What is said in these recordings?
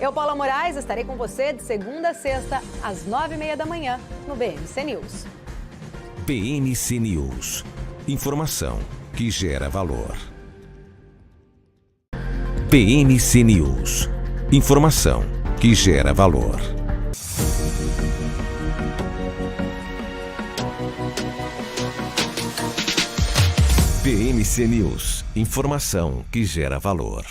Eu, Paula Moraes, estarei com você de segunda a sexta, às 9h30 da manhã, no BMC News. BMC News. Informação que gera valor. BMC News. Informação que gera valor. BMC News. Informação que gera valor.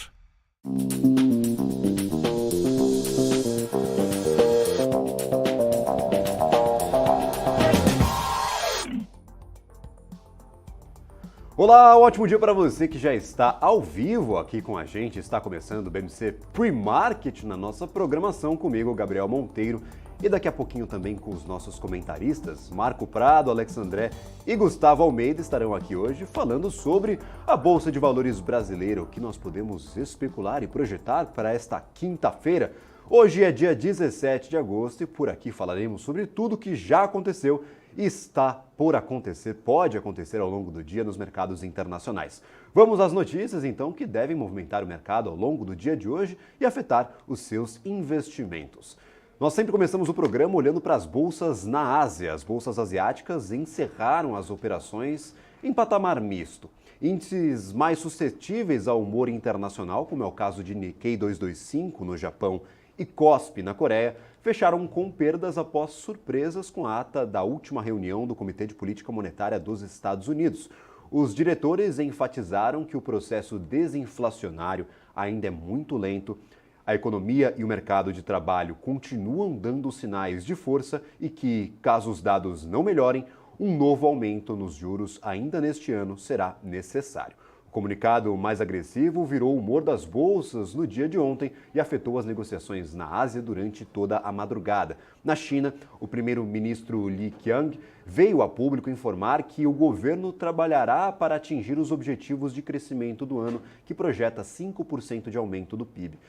Olá, um ótimo dia para você que já está ao vivo aqui com a gente. Está começando o BMC Pre-Market na nossa programação comigo, Gabriel Monteiro, e daqui a pouquinho também com os nossos comentaristas, Marco Prado, Alex André e Gustavo Almeida estarão aqui hoje falando sobre a Bolsa de Valores brasileira, o que nós podemos especular e projetar para esta quinta-feira. Hoje é dia 17 de agosto e por aqui falaremos sobre tudo que já aconteceu e está por acontecer, pode acontecer ao longo do dia nos mercados internacionais. Vamos às notícias, então, que devem movimentar o mercado ao longo do dia de hoje e afetar os seus investimentos. Nós sempre começamos o programa olhando para as bolsas na Ásia. As bolsas asiáticas encerraram as operações em patamar misto. Índices mais suscetíveis ao humor internacional, como é o caso de Nikkei 225 no Japão e Kospi na Coreia, fecharam com perdas após surpresas com a ata da última reunião do Comitê de Política Monetária dos Estados Unidos. Os diretores enfatizaram que o processo desinflacionário ainda é muito lento, a economia e o mercado de trabalho continuam dando sinais de força e que, caso os dados não melhorem, um novo aumento nos juros ainda neste ano será necessário. O comunicado mais agressivo virou o humor das bolsas no dia de ontem e afetou as negociações na Ásia durante toda a madrugada. Na China, o primeiro-ministro Li Qiang veio a público informar que o governo trabalhará para atingir os objetivos de crescimento do ano, que projeta 5% de aumento do PIB.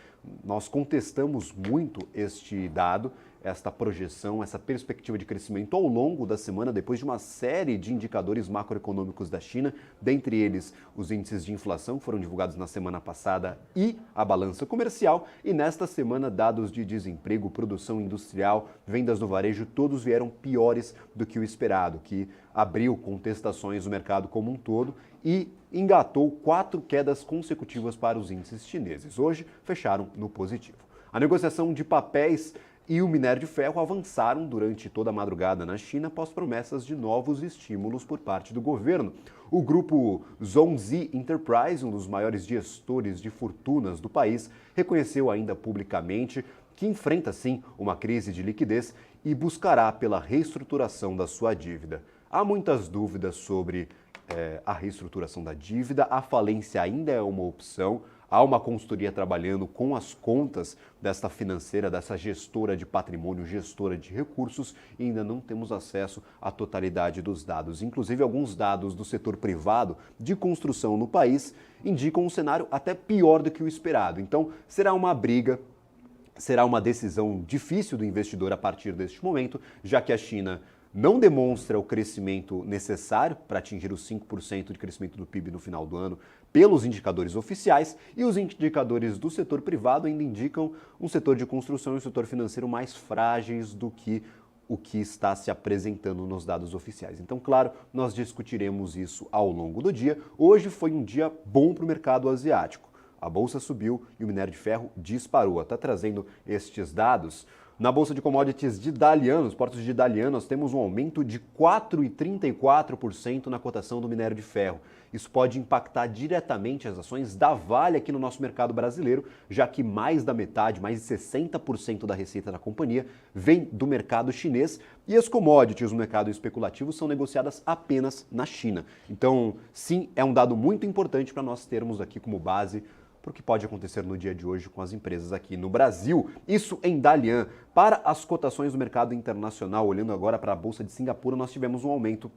Nós contestamos muito este dado, esta projeção, essa perspectiva de crescimento ao longo da semana, depois de uma série de indicadores macroeconômicos da China, dentre eles os índices de inflação que foram divulgados na semana passada e a balança comercial, e nesta semana dados de desemprego, produção industrial, vendas no varejo, todos vieram piores do que o esperado, que abriu contestações no mercado como um todo e engatou 4 quedas consecutivas para os índices chineses. Hoje fecharam no positivo. A negociação de papéis e o minério de ferro avançaram durante toda a madrugada na China após promessas de novos estímulos por parte do governo. O grupo Zhongzi Enterprise, um dos maiores gestores de fortunas do país, reconheceu ainda publicamente que enfrenta sim uma crise de liquidez e buscará pela reestruturação da sua dívida. Há muitas dúvidas sobre a reestruturação da dívida, a falência ainda é uma opção. Há uma consultoria trabalhando com as contas desta financeira, dessa gestora de patrimônio, gestora de recursos, e ainda não temos acesso à totalidade dos dados. Inclusive, alguns dados do setor privado de construção no país indicam um cenário até pior do que o esperado. Então, será uma briga, será uma decisão difícil do investidor a partir deste momento, já que a China não demonstra o crescimento necessário para atingir os 5% de crescimento do PIB no final do ano pelos indicadores oficiais, e os indicadores do setor privado ainda indicam um setor de construção e um setor financeiro mais frágeis do que o que está se apresentando nos dados oficiais. Então, claro, nós discutiremos isso ao longo do dia. Hoje foi um dia bom para o mercado asiático. A bolsa subiu e o minério de ferro disparou. Está trazendo estes dados. Na Bolsa de Commodities de Dalian, nos portos de Dalian, nós temos um aumento de 4,34% na cotação do minério de ferro. Isso pode impactar diretamente as ações da Vale aqui no nosso mercado brasileiro, já que mais da metade, mais de 60% da receita da companhia vem do mercado chinês e as commodities no mercado especulativo são negociadas apenas na China. Então, sim, é um dado muito importante para nós termos aqui como base para o que pode acontecer no dia de hoje com as empresas aqui no Brasil. Isso em Dalian. Para as cotações do mercado internacional, olhando agora para a Bolsa de Singapura, nós tivemos um aumento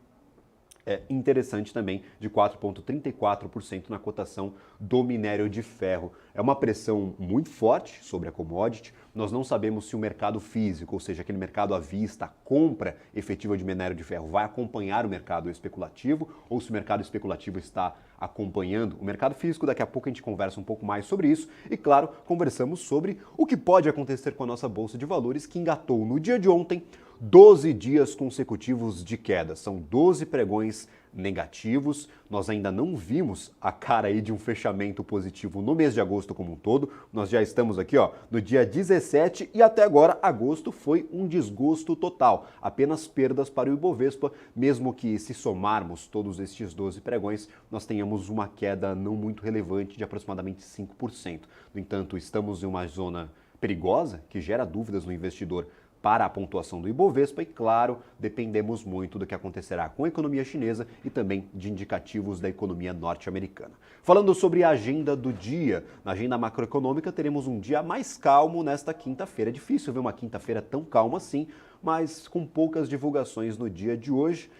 interessante também, de 4,34% na cotação do minério de ferro. É uma pressão muito forte sobre a commodity. Nós não sabemos se o mercado físico, ou seja, aquele mercado à vista, a compra efetiva de minério de ferro, vai acompanhar o mercado especulativo ou se o mercado especulativo está acompanhando o mercado físico. Daqui a pouco a gente conversa um pouco mais sobre isso e, claro, conversamos sobre o que pode acontecer com a nossa Bolsa de Valores, que engatou no dia de ontem 12 dias consecutivos de queda. São 12 pregões negativos. Nós ainda não vimos a cara aí de um fechamento positivo no mês de agosto como um todo. Nós já estamos aqui, no dia 17 e até agora agosto foi um desgosto total. Apenas perdas para o Ibovespa, mesmo que se somarmos todos estes 12 pregões, nós tenhamos uma queda não muito relevante de aproximadamente 5%. No entanto, estamos em uma zona perigosa que gera dúvidas no investidor para a pontuação do Ibovespa e, claro, dependemos muito do que acontecerá com a economia chinesa e também de indicativos da economia norte-americana. Falando sobre a agenda do dia, na agenda macroeconômica teremos um dia mais calmo nesta quinta-feira. É difícil ver uma quinta-feira tão calma assim, mas com poucas divulgações no dia de hoje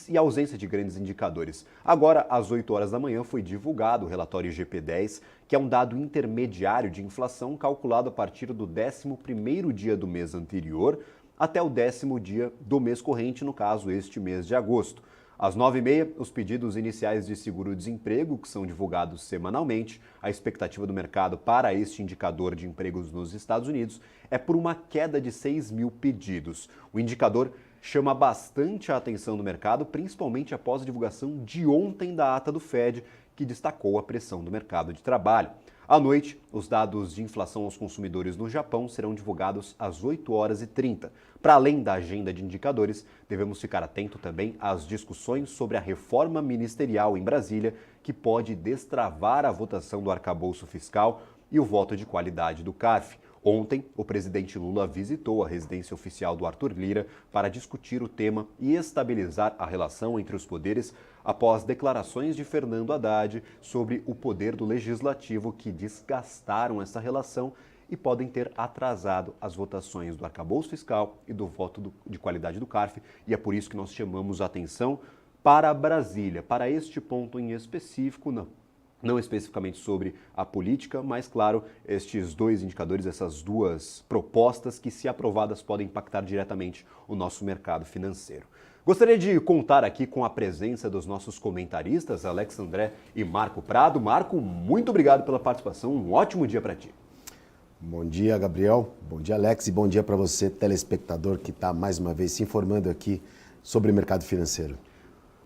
e ausência de grandes indicadores. Agora, às 8 horas da manhã, foi divulgado o relatório IGP-10, que é um dado intermediário de inflação calculado a partir do 11º dia do mês anterior até o 10º dia do mês corrente, no caso, este mês de agosto. Às 9h30, os pedidos iniciais de seguro-desemprego, que são divulgados semanalmente. A expectativa do mercado para este indicador de empregos nos Estados Unidos é por uma queda de 6 mil pedidos. O indicador chama bastante a atenção do mercado, principalmente após a divulgação de ontem da ata do Fed, que destacou a pressão do mercado de trabalho. À noite, os dados de inflação aos consumidores no Japão serão divulgados às 8h30. Para além da agenda de indicadores, devemos ficar atento também às discussões sobre a reforma ministerial em Brasília, que pode destravar a votação do arcabouço fiscal e o voto de qualidade do CARF. Ontem, o presidente Lula visitou a residência oficial do Arthur Lira para discutir o tema e estabilizar a relação entre os poderes após declarações de Fernando Haddad sobre o poder do legislativo que desgastaram essa relação e podem ter atrasado as votações do arcabouço fiscal e do voto de qualidade do CARF. E é por isso que nós chamamos a atenção para Brasília, para este ponto em específico, não especificamente sobre a política, mas, claro, estes dois indicadores, essas duas propostas que, se aprovadas, podem impactar diretamente o nosso mercado financeiro. Gostaria de contar aqui com a presença dos nossos comentaristas, Alex André e Marco Prado. Marco, muito obrigado pela participação, um ótimo dia para ti. Bom dia, Gabriel. Bom dia, Alex. E bom dia para você, telespectador, que está mais uma vez se informando aqui sobre o mercado financeiro.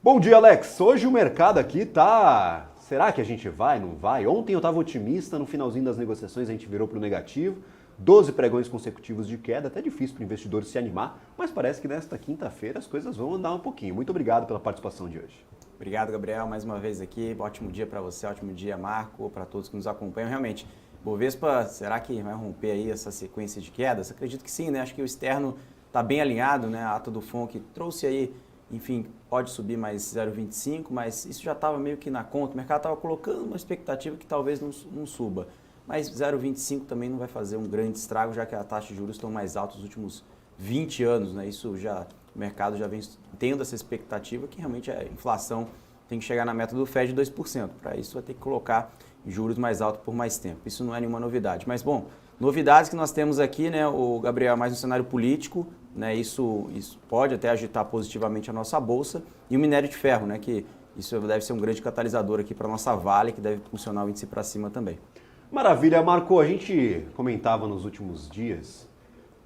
Bom dia, Alex. Hoje o mercado aqui tá... Será que a gente vai, não vai? Ontem eu estava otimista, no finalzinho das negociações a gente virou para o negativo. 12 pregões consecutivos de queda, até difícil para o investidor se animar, mas parece que nesta quinta-feira as coisas vão andar um pouquinho. Muito obrigado pela participação de hoje. Obrigado, Gabriel, mais uma vez aqui. Ótimo dia para você, ótimo dia, Marco, para todos que nos acompanham. Realmente, Bovespa, será que vai romper aí essa sequência de quedas? Acredito que sim, né? Acho que o externo está bem alinhado, né? A ata do FONC trouxe aí, enfim, pode subir mais 0,25, mas isso já estava meio que na conta. O mercado estava colocando uma expectativa que talvez não suba. Mas 0,25 também não vai fazer um grande estrago, já que a taxa de juros estão mais alta nos últimos 20 anos, né? Isso já, o mercado já vem tendo essa expectativa que realmente a inflação tem que chegar na meta do Fed de 2%. Para isso vai ter que colocar juros mais altos por mais tempo. Isso não é nenhuma novidade. Mas, bom, novidades que nós temos aqui, né, o Gabriel, mais no cenário político, né, isso pode até agitar positivamente a nossa bolsa, e o minério de ferro, né, que isso deve ser um grande catalisador aqui para a nossa Vale, que deve funcionar o índice para cima também. Maravilha, Marco. A gente comentava nos últimos dias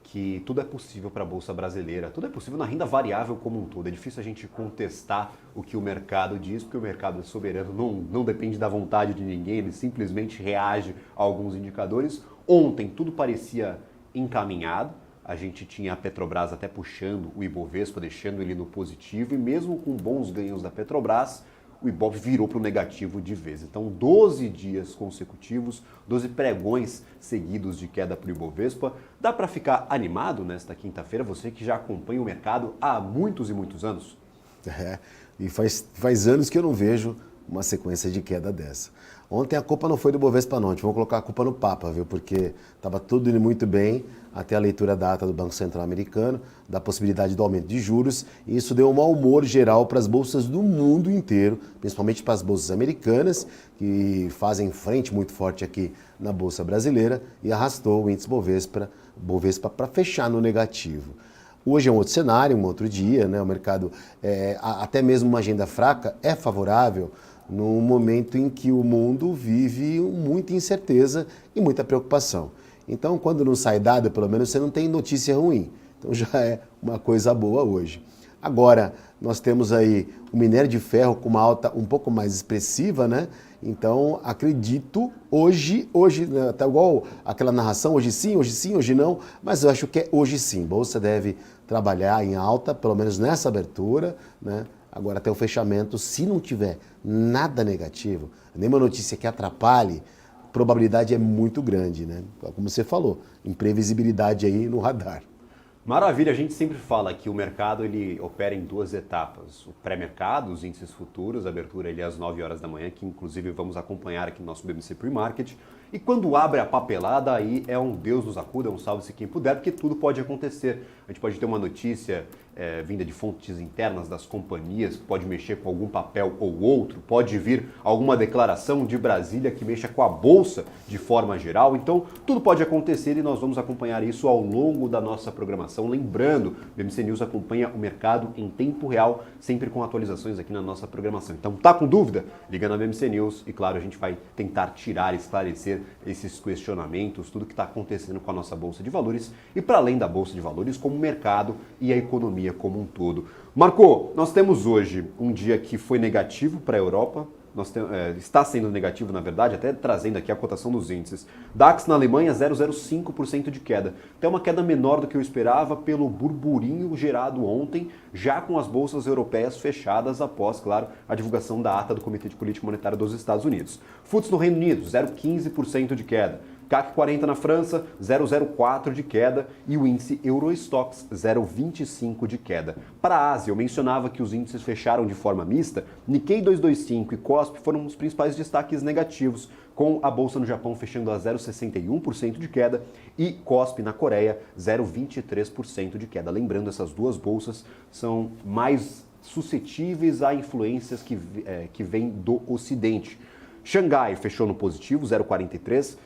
que tudo é possível para a Bolsa Brasileira, tudo é possível na renda variável como um todo. É difícil a gente contestar o que o mercado diz, porque o mercado é soberano, não depende da vontade de ninguém, ele simplesmente reage a alguns indicadores. Ontem tudo parecia encaminhado, a gente tinha a Petrobras até puxando o Ibovespa, deixando ele no positivo, e mesmo com bons ganhos da Petrobras, o Ibov virou para o negativo de vez. Então, 12 dias consecutivos, 12 pregões seguidos de queda para o Ibovespa. Dá para ficar animado nesta quinta-feira, você que já acompanha o mercado há muitos e muitos anos? E faz anos que eu não vejo uma sequência de queda dessa. Ontem a culpa não foi do Bovespa não, vamos colocar a culpa no Papa, viu? Porque estava tudo indo muito bem até a leitura da ata do Banco Central americano, da possibilidade do aumento de juros, e isso deu um mau humor geral para as bolsas do mundo inteiro, principalmente para as bolsas americanas, que fazem frente muito forte aqui na Bolsa Brasileira, e arrastou o índice Bovespa para fechar no negativo. Hoje é um outro cenário, um outro dia, né? O mercado, até mesmo uma agenda fraca, é favorável num momento em que o mundo vive muita incerteza e muita preocupação. Então, quando não sai dado, pelo menos você não tem notícia ruim. Então já é uma coisa boa hoje. Agora, nós temos aí o minério de ferro com uma alta um pouco mais expressiva, né? Então, acredito, hoje, né, tá igual aquela narração, hoje sim, hoje não, mas eu acho que é hoje sim. Bolsa deve trabalhar em alta, pelo menos nessa abertura, né? Agora, até o fechamento, se não tiver nada negativo, nenhuma notícia que atrapalhe, a probabilidade é muito grande, né? Como você falou, imprevisibilidade aí no radar. Maravilha, a gente sempre fala que o mercado ele opera em duas etapas. O pré-mercado, os índices futuros, a abertura ele às 9 horas da manhã, que inclusive vamos acompanhar aqui no nosso BMC Pre-Market. E quando abre a papelada, aí é um Deus nos acuda, um salve-se quem puder, porque tudo pode acontecer. A gente pode ter uma notícia vinda de fontes internas das companhias, que pode mexer com algum papel ou outro, pode vir alguma declaração de Brasília que mexa com a Bolsa de forma geral. Então, tudo pode acontecer e nós vamos acompanhar isso ao longo da nossa programação. Lembrando, o BMC News acompanha o mercado em tempo real, sempre com atualizações aqui na nossa programação. Então, tá com dúvida? Liga na BMC News e, claro, a gente vai tentar tirar, esclarecer esses questionamentos, tudo que está acontecendo com a nossa Bolsa de Valores e para além da Bolsa de Valores, como o mercado e a economia como um todo. Marco, nós temos hoje um dia que foi negativo para a Europa, está sendo negativo, na verdade, até trazendo aqui a cotação dos índices. DAX na Alemanha, 0,05% de queda. Até uma queda menor do que eu esperava pelo burburinho gerado ontem, já com as bolsas europeias fechadas após, claro, a divulgação da ata do Comitê de Política Monetária dos Estados Unidos. FTSE no Reino Unido, 0,15% de queda. CAC 40 na França, 0,04 de queda e o índice Eurostoxx 0,25 de queda. Para a Ásia, eu mencionava que os índices fecharam de forma mista, Nikkei 225 e KOSPI foram os principais destaques negativos, com a bolsa no Japão fechando a 0,61% de queda e KOSPI na Coreia 0,23% de queda. Lembrando, essas duas bolsas são mais suscetíveis a influências que vêm do Ocidente. Xangai fechou no positivo, 0,43%.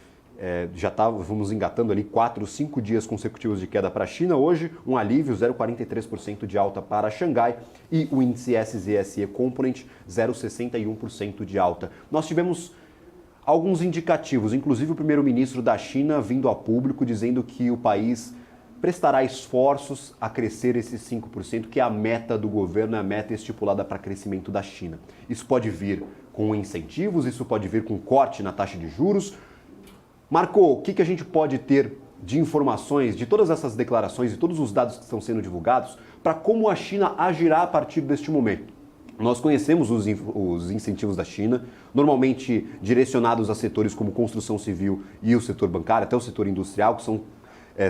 Já estávamos engatando ali 4, 5 dias consecutivos de queda para a China. Hoje, um alívio, 0,43% de alta para Xangai e o índice SZSE Component, 0,61% de alta. Nós tivemos alguns indicativos, inclusive o primeiro-ministro da China vindo a público dizendo que o país prestará esforços a crescer esses 5%, que é a meta do governo, é a meta estipulada para crescimento da China. Isso pode vir com incentivos, isso pode vir com corte na taxa de juros. Marco, o que a gente pode ter de informações de todas essas declarações e todos os dados que estão sendo divulgados para como a China agirá a partir deste momento? Nós conhecemos os incentivos da China, normalmente direcionados a setores como construção civil e o setor bancário, até o setor industrial, que são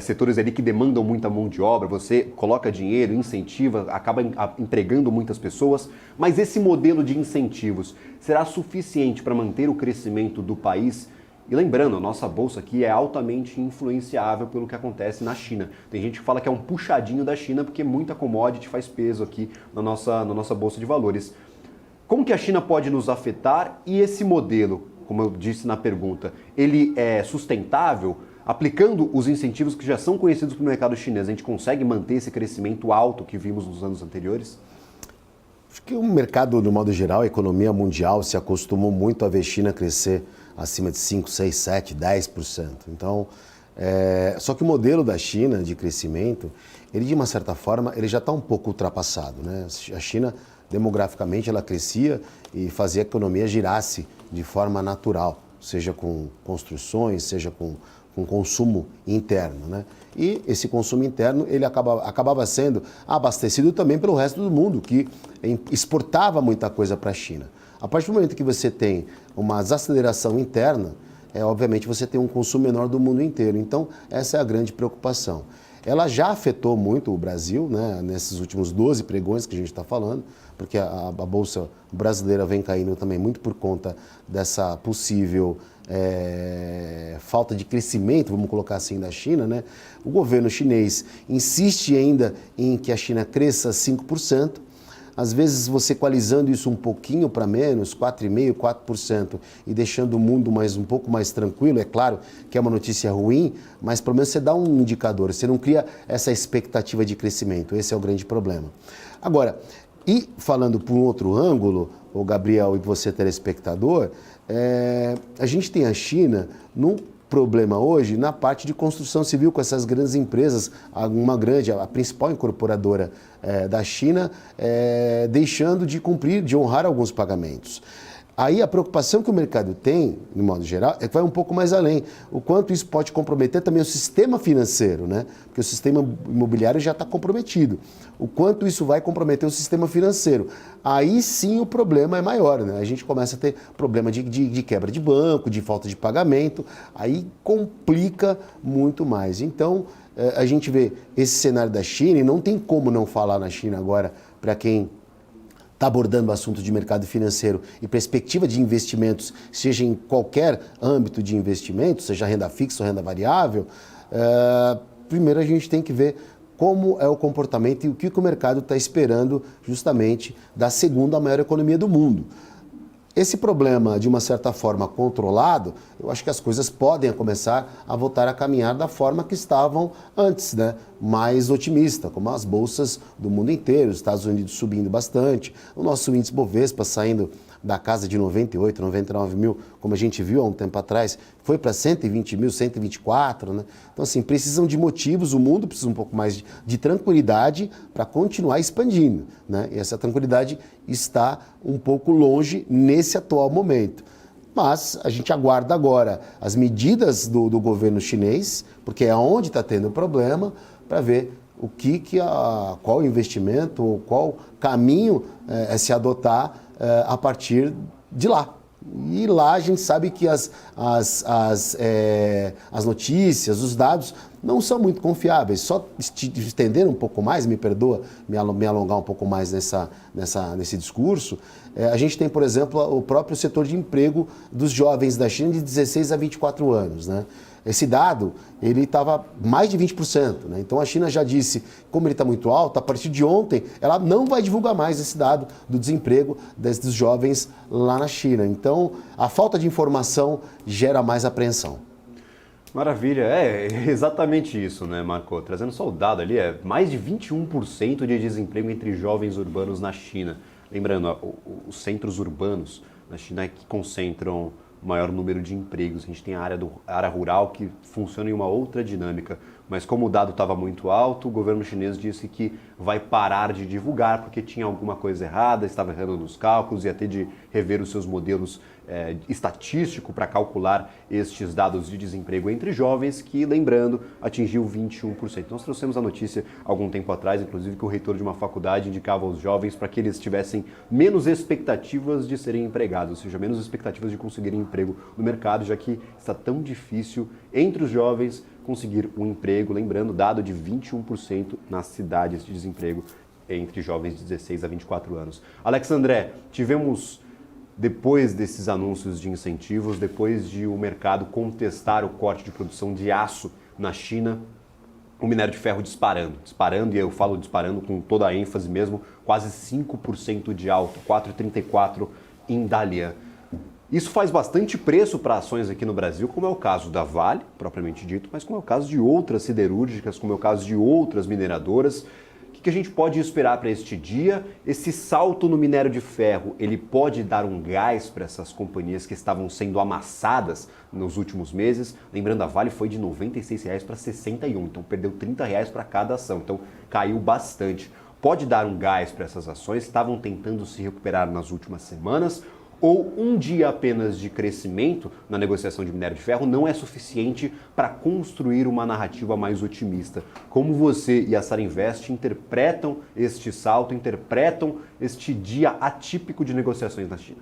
setores ali que demandam muita mão de obra. Você coloca dinheiro, incentiva, acaba empregando muitas pessoas, mas esse modelo de incentivos será suficiente para manter o crescimento do país? E lembrando, a nossa bolsa aqui é altamente influenciável pelo que acontece na China. Tem gente que fala que é um puxadinho da China porque muita commodity faz peso aqui na nossa bolsa de valores. Como que a China pode nos afetar e esse modelo, como eu disse na pergunta, ele é sustentável? Aplicando os incentivos que já são conhecidos para o mercado chinês, a gente consegue manter esse crescimento alto que vimos nos anos anteriores? Acho que o mercado, de modo geral, a economia mundial se acostumou muito a ver China crescer acima de 5, 6, 7, 10%. Então, só que o modelo da China de crescimento, ele de uma certa forma, ele já está um pouco ultrapassado, né? A China, demograficamente, ela crescia e fazia a economia girasse de forma natural, seja com construções, seja com consumo interno, né? E esse consumo interno, ele acabava sendo abastecido também pelo resto do mundo, que exportava muita coisa para a China. A partir do momento que você tem uma desaceleração interna, obviamente você tem um consumo menor do mundo inteiro. Então, essa é a grande preocupação. ela já afetou muito o Brasil, né, nesses últimos 12 pregões que a gente está falando, porque a Bolsa brasileira vem caindo também muito por conta dessa possível falta de crescimento, vamos colocar assim, da China, né? O governo chinês insiste ainda em que a China cresça 5%, às vezes você equalizando isso um pouquinho para menos, 4,5%, 4%, e deixando o mundo um pouco mais tranquilo, é claro que é uma notícia ruim, mas pelo menos você dá um indicador, você não cria essa expectativa de crescimento, esse é o grande problema. Agora, e falando por um outro ângulo, o Gabriel e você telespectador, a gente tem a China num problema hoje na parte de construção civil com essas grandes empresas, a principal incorporadora da China, deixando de cumprir, de honrar alguns pagamentos. Aí a preocupação que o mercado tem, de modo geral, é que vai um pouco mais além. O quanto isso pode comprometer também o sistema financeiro, né? Porque o sistema imobiliário já está comprometido. O quanto isso vai comprometer o sistema financeiro. Aí sim o problema é maior, né? A gente começa a ter problema de quebra de banco, de falta de pagamento, aí complica muito mais. Então, a gente vê esse cenário da China, e não tem como não falar na China agora, para quem está abordando o assunto de mercado financeiro e perspectiva de investimentos, seja em qualquer âmbito de investimento, seja renda fixa ou renda variável, primeiro a gente tem que ver como é o comportamento e o que o mercado está esperando justamente da segunda maior economia do mundo. Esse problema, de uma certa forma, controlado, eu acho que as coisas podem começar a voltar a caminhar da forma que estavam antes, né? Mais otimista, como as bolsas do mundo inteiro, os Estados Unidos subindo bastante, o nosso índice Bovespa saindo da casa de 98, 99 mil, como a gente viu há um tempo atrás, foi para 120 mil, 124, né? Então, assim, precisam de motivos, o mundo precisa um pouco mais de tranquilidade para continuar expandindo, né? E essa tranquilidade está um pouco longe nesse atual momento. Mas a gente aguarda agora as medidas do governo chinês, porque é onde está tendo o problema, para ver qual investimento ou qual caminho se adotar a partir de lá. E lá a gente sabe que as notícias, os dados não são muito confiáveis. Só estender um pouco mais, me perdoa me alongar um pouco mais nesse discurso, a gente tem, por exemplo, o próprio setor de emprego dos jovens da China de 16 a 24 anos, né? Esse dado, ele estava mais de 20%, né? Então a China já disse, como ele está muito alto, a partir de ontem, ela não vai divulgar mais esse dado do desemprego dos jovens lá na China. Então, a falta de informação gera mais apreensão. Maravilha, é exatamente isso, né, Marco? Trazendo só o dado ali, é mais de 21% de desemprego entre jovens urbanos na China. Lembrando, os centros urbanos na China é que concentram o maior número de empregos. A gente tem a área rural que funciona em uma outra dinâmica. Mas como o dado estava muito alto, o governo chinês disse que vai parar de divulgar porque tinha alguma coisa errada, estava errando nos cálculos, ia ter de rever os seus modelos estatísticos para calcular estes dados de desemprego entre jovens, que, lembrando, atingiu 21%. Nós trouxemos a notícia há algum tempo atrás, inclusive, que o reitor de uma faculdade indicava aos jovens para que eles tivessem menos expectativas de serem empregados, ou seja, menos expectativas de conseguirem emprego no mercado, já que está tão difícil entre os jovens conseguir um emprego, lembrando, dado de 21% nas cidades de desemprego entre jovens de 16 a 24 anos. Alex André, tivemos, depois desses anúncios de incentivos, depois de o mercado contestar o corte de produção de aço na China, o minério de ferro disparando, e eu falo disparando com toda a ênfase mesmo, quase 5% de alta, 4,34 em Dalian. Isso faz bastante preço para ações aqui no Brasil, como é o caso da Vale, propriamente dito, mas como é o caso de outras siderúrgicas, como é o caso de outras mineradoras. O que a gente pode esperar para este dia? Esse salto no minério de ferro, ele pode dar um gás para essas companhias que estavam sendo amassadas nos últimos meses? Lembrando, a Vale foi de R$ 96 para R$ 61, então perdeu R$ 30 para cada ação, então caiu bastante. Pode dar um gás para essas ações, estavam tentando se recuperar nas últimas semanas, ou um dia apenas de crescimento na negociação de minério de ferro não é suficiente para construir uma narrativa mais otimista? Como você e a Sarinvest interpretam este salto, interpretam este dia atípico de negociações na China?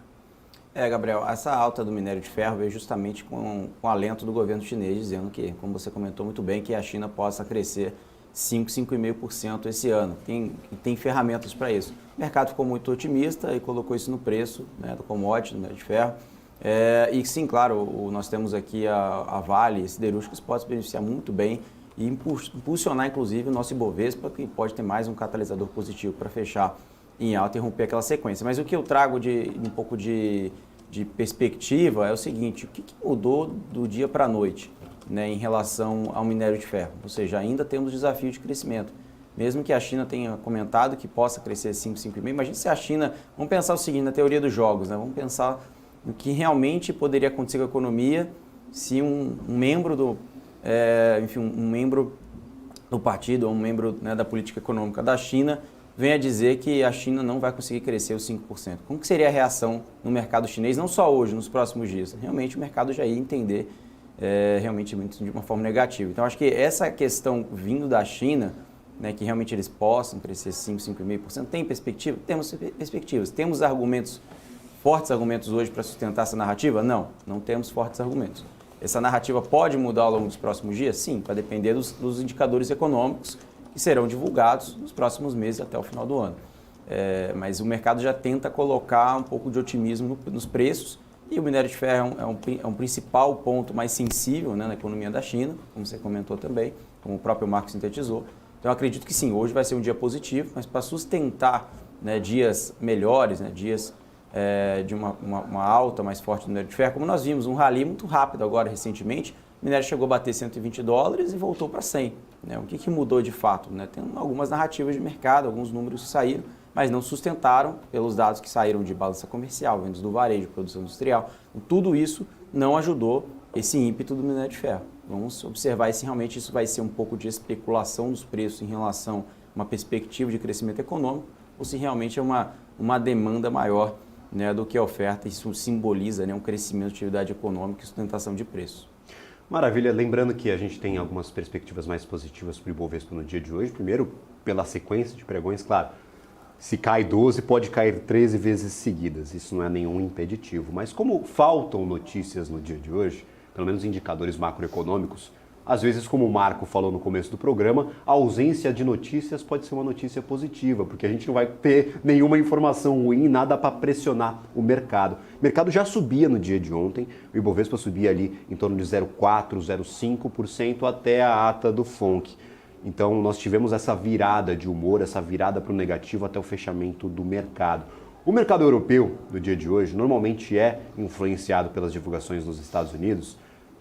Gabriel, essa alta do minério de ferro veio justamente com o alento do governo chinês, dizendo que, como você comentou muito bem, que a China possa crescer 5,5% esse ano. Tem ferramentas para isso. O mercado ficou muito otimista e colocou isso no preço, né, do commodity, do minério de ferro. E sim, claro, nós temos aqui a Vale Siderúrgicas, pode se beneficiar muito bem e impulsionar, inclusive, o nosso Ibovespa, que pode ter mais um catalisador positivo para fechar em alta e romper aquela sequência. Mas o que eu trago de um pouco de perspectiva é o seguinte: o que mudou do dia para a noite, né, em relação ao minério de ferro? Ou seja, ainda temos desafio de crescimento. Mesmo que a China tenha comentado que possa crescer 5,5%, imagine se a China... Vamos pensar o seguinte, na teoria dos jogos, né? Vamos pensar no que realmente poderia acontecer com a economia se um membro um membro do partido, ou um membro, né, da política econômica da China, venha dizer que a China não vai conseguir crescer os 5%. Como que seria a reação no mercado chinês, não só hoje, nos próximos dias? Realmente o mercado já ia entender realmente muito de uma forma negativa. Então, acho que essa questão vindo da China, né, que realmente eles possam crescer 5,5%, tem perspectiva? Temos perspectivas. Temos fortes argumentos hoje para sustentar essa narrativa? Não temos fortes argumentos. Essa narrativa pode mudar ao longo dos próximos dias? Sim, vai depender dos indicadores econômicos que serão divulgados nos próximos meses até o final do ano. Mas o mercado já tenta colocar um pouco de otimismo nos preços, e o minério de ferro é um principal ponto mais sensível, né, na economia da China, como você comentou também, como o próprio Marco sintetizou. Então, eu acredito que sim, hoje vai ser um dia positivo, mas para sustentar, né, dias melhores, né, dias de uma alta mais forte do minério de ferro, como nós vimos, um rally muito rápido agora recentemente, o minério chegou a bater $120 e voltou para 100. Né? O que mudou de fato? Né? Tem algumas narrativas de mercado, alguns números que saíram, mas não sustentaram pelos dados que saíram de balança comercial, vendas do varejo, produção industrial. Tudo isso não ajudou esse ímpeto do minério de ferro. Vamos observar se realmente isso vai ser um pouco de especulação dos preços em relação a uma perspectiva de crescimento econômico, ou se realmente é uma demanda maior, né, do que a oferta. Isso simboliza, né, um crescimento de atividade econômica e sustentação de preços. Maravilha. Lembrando que a gente tem algumas perspectivas mais positivas para o Ibovespa no dia de hoje. Primeiro, pela sequência de pregões, claro. Se cai 12, pode cair 13 vezes seguidas. Isso não é nenhum impeditivo. Mas como faltam notícias no dia de hoje, pelo menos indicadores macroeconômicos, às vezes, como o Marco falou no começo do programa, a ausência de notícias pode ser uma notícia positiva, porque a gente não vai ter nenhuma informação ruim, nada para pressionar o mercado. O mercado já subia no dia de ontem, o Ibovespa subia ali em torno de 0,4%, 0,5% até a ata do FONC. Então, nós tivemos essa virada de humor, essa virada para o negativo até o fechamento do mercado. O mercado europeu do dia de hoje normalmente é influenciado pelas divulgações nos Estados Unidos,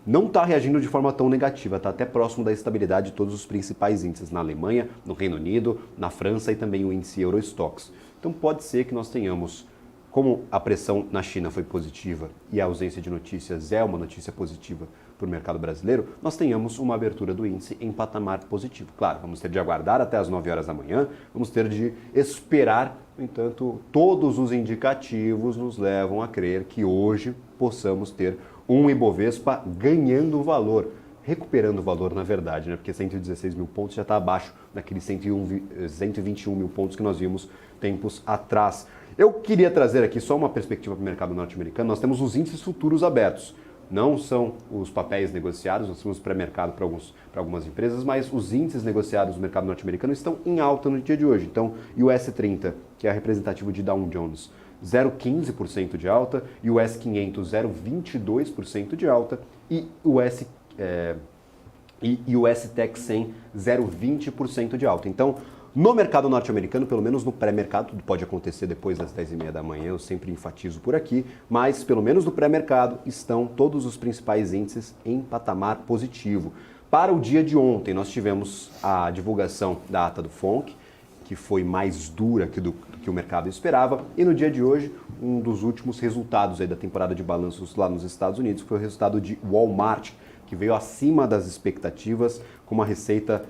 não está reagindo de forma tão negativa, está até próximo da estabilidade de todos os principais índices na Alemanha, no Reino Unido, na França e também o índice Eurostoxx. Então pode ser que nós tenhamos, como a pressão na China foi positiva e a ausência de notícias é uma notícia positiva para o mercado brasileiro, nós tenhamos uma abertura do índice em patamar positivo. Claro, vamos ter de aguardar até as 9 horas da manhã, vamos ter de esperar. No entanto, todos os indicativos nos levam a crer que hoje possamos ter um Ibovespa ganhando valor, recuperando valor na verdade, né? Porque 116 mil pontos já está abaixo daqueles 121 mil pontos que nós vimos tempos atrás. Eu queria trazer aqui só uma perspectiva para o mercado norte-americano. Nós temos os índices futuros abertos. Não são os papéis negociados, nós temos pré-mercado para algumas empresas, mas os índices negociados no mercado norte-americano estão em alta no dia de hoje. Então, o US30, que é representativo de Dow Jones, 0,15% de alta, e o S500, 0,22% de alta, e o S-Tech 100, 0,20% de alta. Então, no mercado norte-americano, pelo menos no pré-mercado, tudo pode acontecer depois das 10h30 da manhã, eu sempre enfatizo por aqui, mas pelo menos no pré-mercado estão todos os principais índices em patamar positivo. Para o dia de ontem, nós tivemos a divulgação da ata do FONC, que foi mais dura do que o mercado esperava, e no dia de hoje, um dos últimos resultados aí da temporada de balanços lá nos Estados Unidos foi o resultado de Walmart, que veio acima das expectativas, com uma receita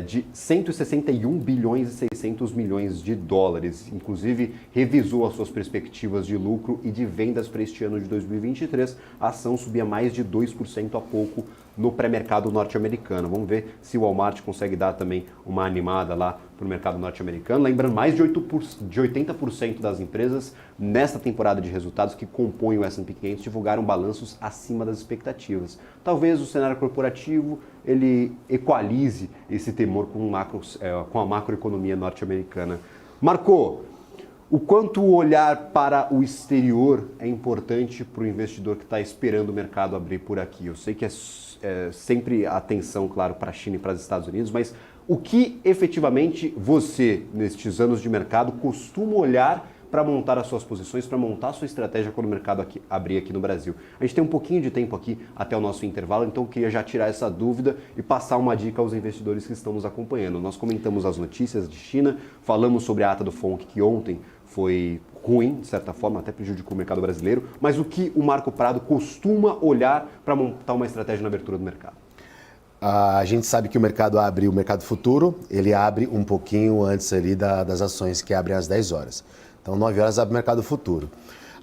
de 161 bilhões e 600 milhões de dólares. Inclusive, revisou as suas perspectivas de lucro e de vendas para este ano de 2023. A ação subia mais de 2% há pouco no pré-mercado norte-americano. Vamos ver se o Walmart consegue dar também uma animada lá para o mercado norte-americano. Lembrando, mais de 80% das empresas nesta temporada de resultados que compõem o S&P 500 divulgaram balanços acima das expectativas. Talvez o cenário corporativo ele equalize esse temor com a macroeconomia norte-americana. Marco, o quanto o olhar para o exterior é importante para o investidor que está esperando o mercado abrir por aqui? Eu sei que é sempre a atenção, claro, para a China e para os Estados Unidos, mas o que efetivamente você, nestes anos de mercado, costuma olhar para montar as suas posições, para montar a sua estratégia quando o mercado abrir aqui no Brasil? A gente tem um pouquinho de tempo aqui até o nosso intervalo, então eu queria já tirar essa dúvida e passar uma dica aos investidores que estão nos acompanhando. Nós comentamos as notícias de China, falamos sobre a ata do FONC que ontem foi ruim, de certa forma, até prejudicou o mercado brasileiro, mas o que o Marco Prado costuma olhar para montar uma estratégia na abertura do mercado? A gente sabe que o mercado abre, o mercado futuro, ele abre um pouquinho antes ali das ações que abrem às 10 horas. Então, 9 horas abre o mercado futuro.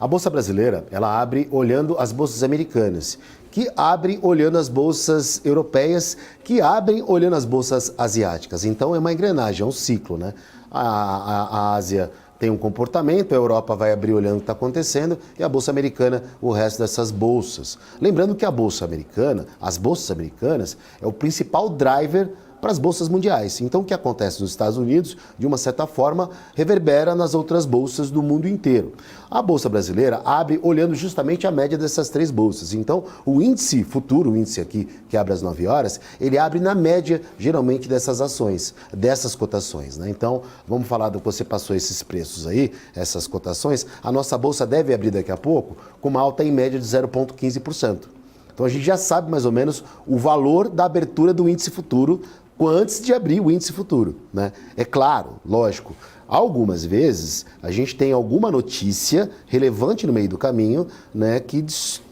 A Bolsa Brasileira, ela abre olhando as bolsas americanas, que abrem olhando as bolsas europeias, que abrem olhando as bolsas asiáticas. Então, é uma engrenagem, é um ciclo, né? A Ásia tem um comportamento, a Europa vai abrir olhando o que está acontecendo e a Bolsa Americana, o resto dessas bolsas. Lembrando que a Bolsa Americana, as bolsas americanas, é o principal driver para as bolsas mundiais. Então, o que acontece nos Estados Unidos, de uma certa forma, reverbera nas outras bolsas do mundo inteiro. A Bolsa Brasileira abre olhando justamente a média dessas três bolsas. Então, o índice futuro, o índice aqui que abre às 9 horas, ele abre na média, geralmente, dessas ações, dessas cotações, né? Então, vamos falar do que você passou esses preços aí, essas cotações. A nossa bolsa deve abrir daqui a pouco com uma alta em média de 0,15%. Então, a gente já sabe mais ou menos o valor da abertura do índice futuro antes de abrir o índice futuro, né? É claro, lógico, algumas vezes a gente tem alguma notícia relevante no meio do caminho, né, que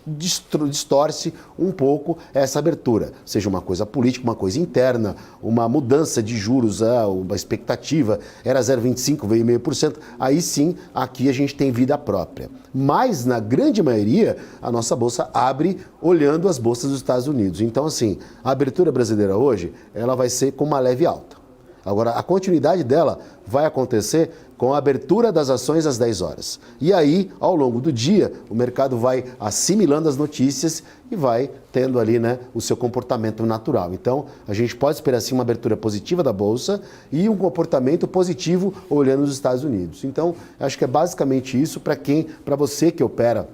distorce um pouco essa abertura, seja uma coisa política, uma coisa interna, uma mudança de juros, uma expectativa era 0,25, veio 0,5%, aí sim, aqui a gente tem vida própria. Mas, na grande maioria, a nossa bolsa abre olhando as bolsas dos Estados Unidos. Então, assim, a abertura brasileira hoje, ela vai ser com uma leve alta. Agora, a continuidade dela vai acontecer com a abertura das ações às 10 horas. E aí, ao longo do dia, o mercado vai assimilando as notícias e vai tendo ali, né, o seu comportamento natural. Então, a gente pode esperar assim uma abertura positiva da Bolsa e um comportamento positivo olhando os Estados Unidos. Então, acho que é basicamente isso para você que opera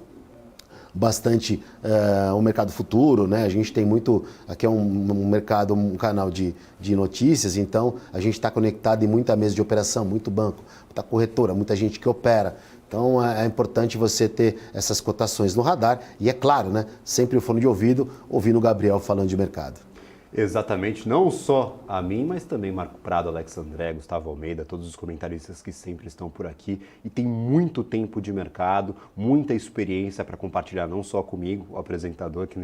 bastante o mercado futuro, né? A gente tem muito, aqui é um mercado, um canal de notícias, então a gente está conectado em muita mesa de operação, muito banco, muita corretora, muita gente que opera. Então é importante você ter essas cotações no radar e é claro, né? Sempre o fone de ouvido, ouvindo o Gabriel falando de mercado. Exatamente, não só a mim, mas também Marco Prado, Alex André, Gustavo Almeida, todos os comentaristas que sempre estão por aqui e tem muito tempo de mercado, muita experiência para compartilhar, não só comigo, o apresentador que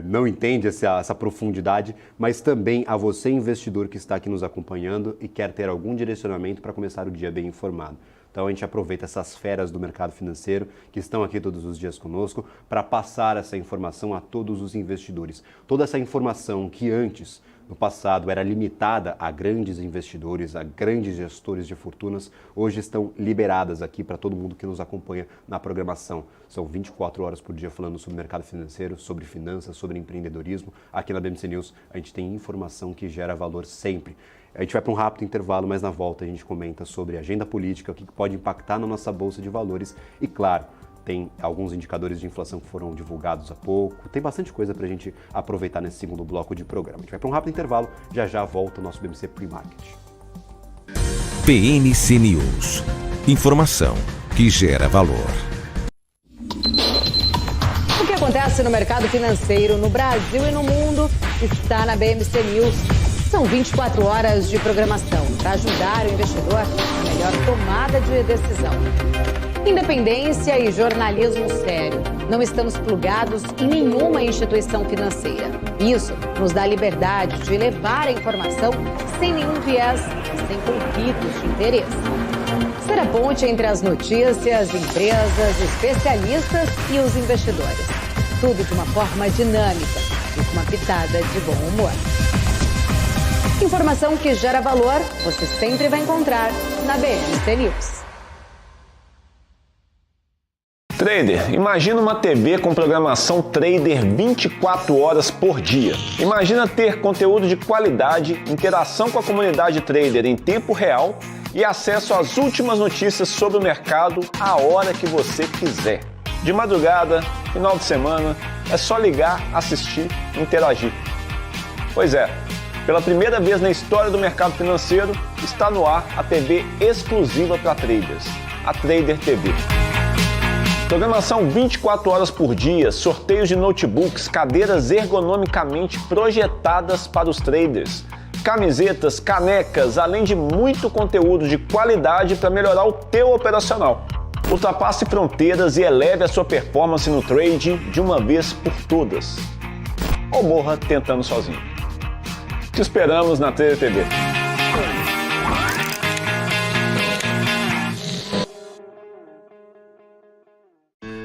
não entende essa profundidade, mas também a você, investidor que está aqui nos acompanhando e quer ter algum direcionamento para começar o dia bem informado. Então a gente aproveita essas feras do mercado financeiro que estão aqui todos os dias conosco para passar essa informação a todos os investidores. Toda essa informação que antes, no passado, era limitada a grandes investidores, a grandes gestores de fortunas, hoje estão liberadas aqui para todo mundo que nos acompanha na programação. São 24 horas por dia falando sobre mercado financeiro, sobre finanças, sobre empreendedorismo. Aqui na BMC News a gente tem informação que gera valor sempre. A gente vai para um rápido intervalo, mas na volta a gente comenta sobre agenda política, o que pode impactar na nossa bolsa de valores e, claro, tem alguns indicadores de inflação que foram divulgados há pouco. Tem bastante coisa para a gente aproveitar nesse segundo bloco de programa. A gente vai para um rápido intervalo, já volta o nosso BMC Pre-Market. BMC News. Informação que gera valor. O que acontece no mercado financeiro no Brasil e no mundo está na BMC News. São 24 horas de programação para ajudar o investidor na melhor tomada de decisão. Independência e jornalismo sério. Não estamos plugados em nenhuma instituição financeira. Isso nos dá liberdade de levar a informação sem nenhum viés e sem conflitos de interesse. Ser a ponte entre as notícias, empresas, especialistas e os investidores. Tudo de uma forma dinâmica, e com uma pitada de bom humor. Informação que gera valor, você sempre vai encontrar na BMC News. Trader, imagina uma TV com programação trader 24 horas por dia. Imagina ter conteúdo de qualidade, interação com a comunidade trader em tempo real e acesso às últimas notícias sobre o mercado a hora que você quiser. De madrugada, final de semana, é só ligar, assistir e interagir. Pois é, pela primeira vez na história do mercado financeiro, está no ar a TV exclusiva para traders, a Trader TV. Programação 24 horas por dia, sorteios de notebooks, cadeiras ergonomicamente projetadas para os traders, camisetas, canecas, além de muito conteúdo de qualidade para melhorar o teu operacional. Ultrapasse fronteiras e eleve a sua performance no trade de uma vez por todas. Ou morra tentando sozinho. Te esperamos na Trader TV.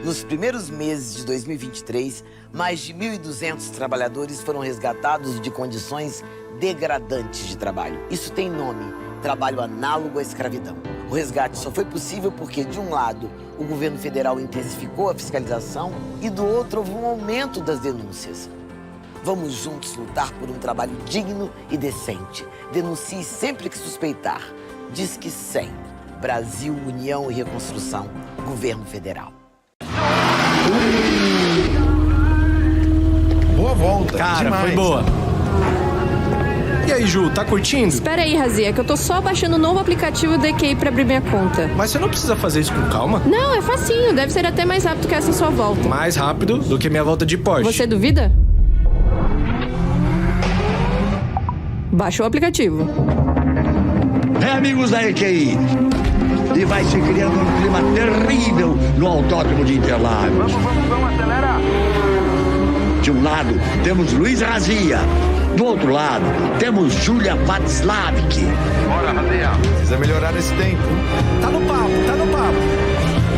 Nos primeiros meses de 2023, mais de 1.200 trabalhadores foram resgatados de condições degradantes de trabalho. Isso tem nome: trabalho análogo à escravidão. O resgate só foi possível porque, de um lado, o governo federal intensificou a fiscalização e, do outro, houve um aumento das denúncias. Vamos juntos lutar por um trabalho digno e decente. Denuncie sempre que suspeitar. Disque 100. Brasil, União e Reconstrução. Governo Federal. Boa volta. Cara, demais. foi boa. E aí, Ju, tá curtindo? Espera aí, Razia, que eu tô só baixando o novo aplicativo da EQI pra abrir minha conta. Mas você não precisa fazer isso com calma? Não, é facinho. Deve ser até mais rápido que essa sua volta. Mais rápido do que minha volta de Porsche. Você duvida? Baixa o aplicativo. Amigos da EQI, e vai se criando um clima terrível no Autódromo de Interlagos. Vamos, acelera! De um lado, temos Luiz Razia. Do outro lado, temos Júlia Václavik. Bora, Razia! Precisa melhorar esse tempo. Tá no papo, tá no papo.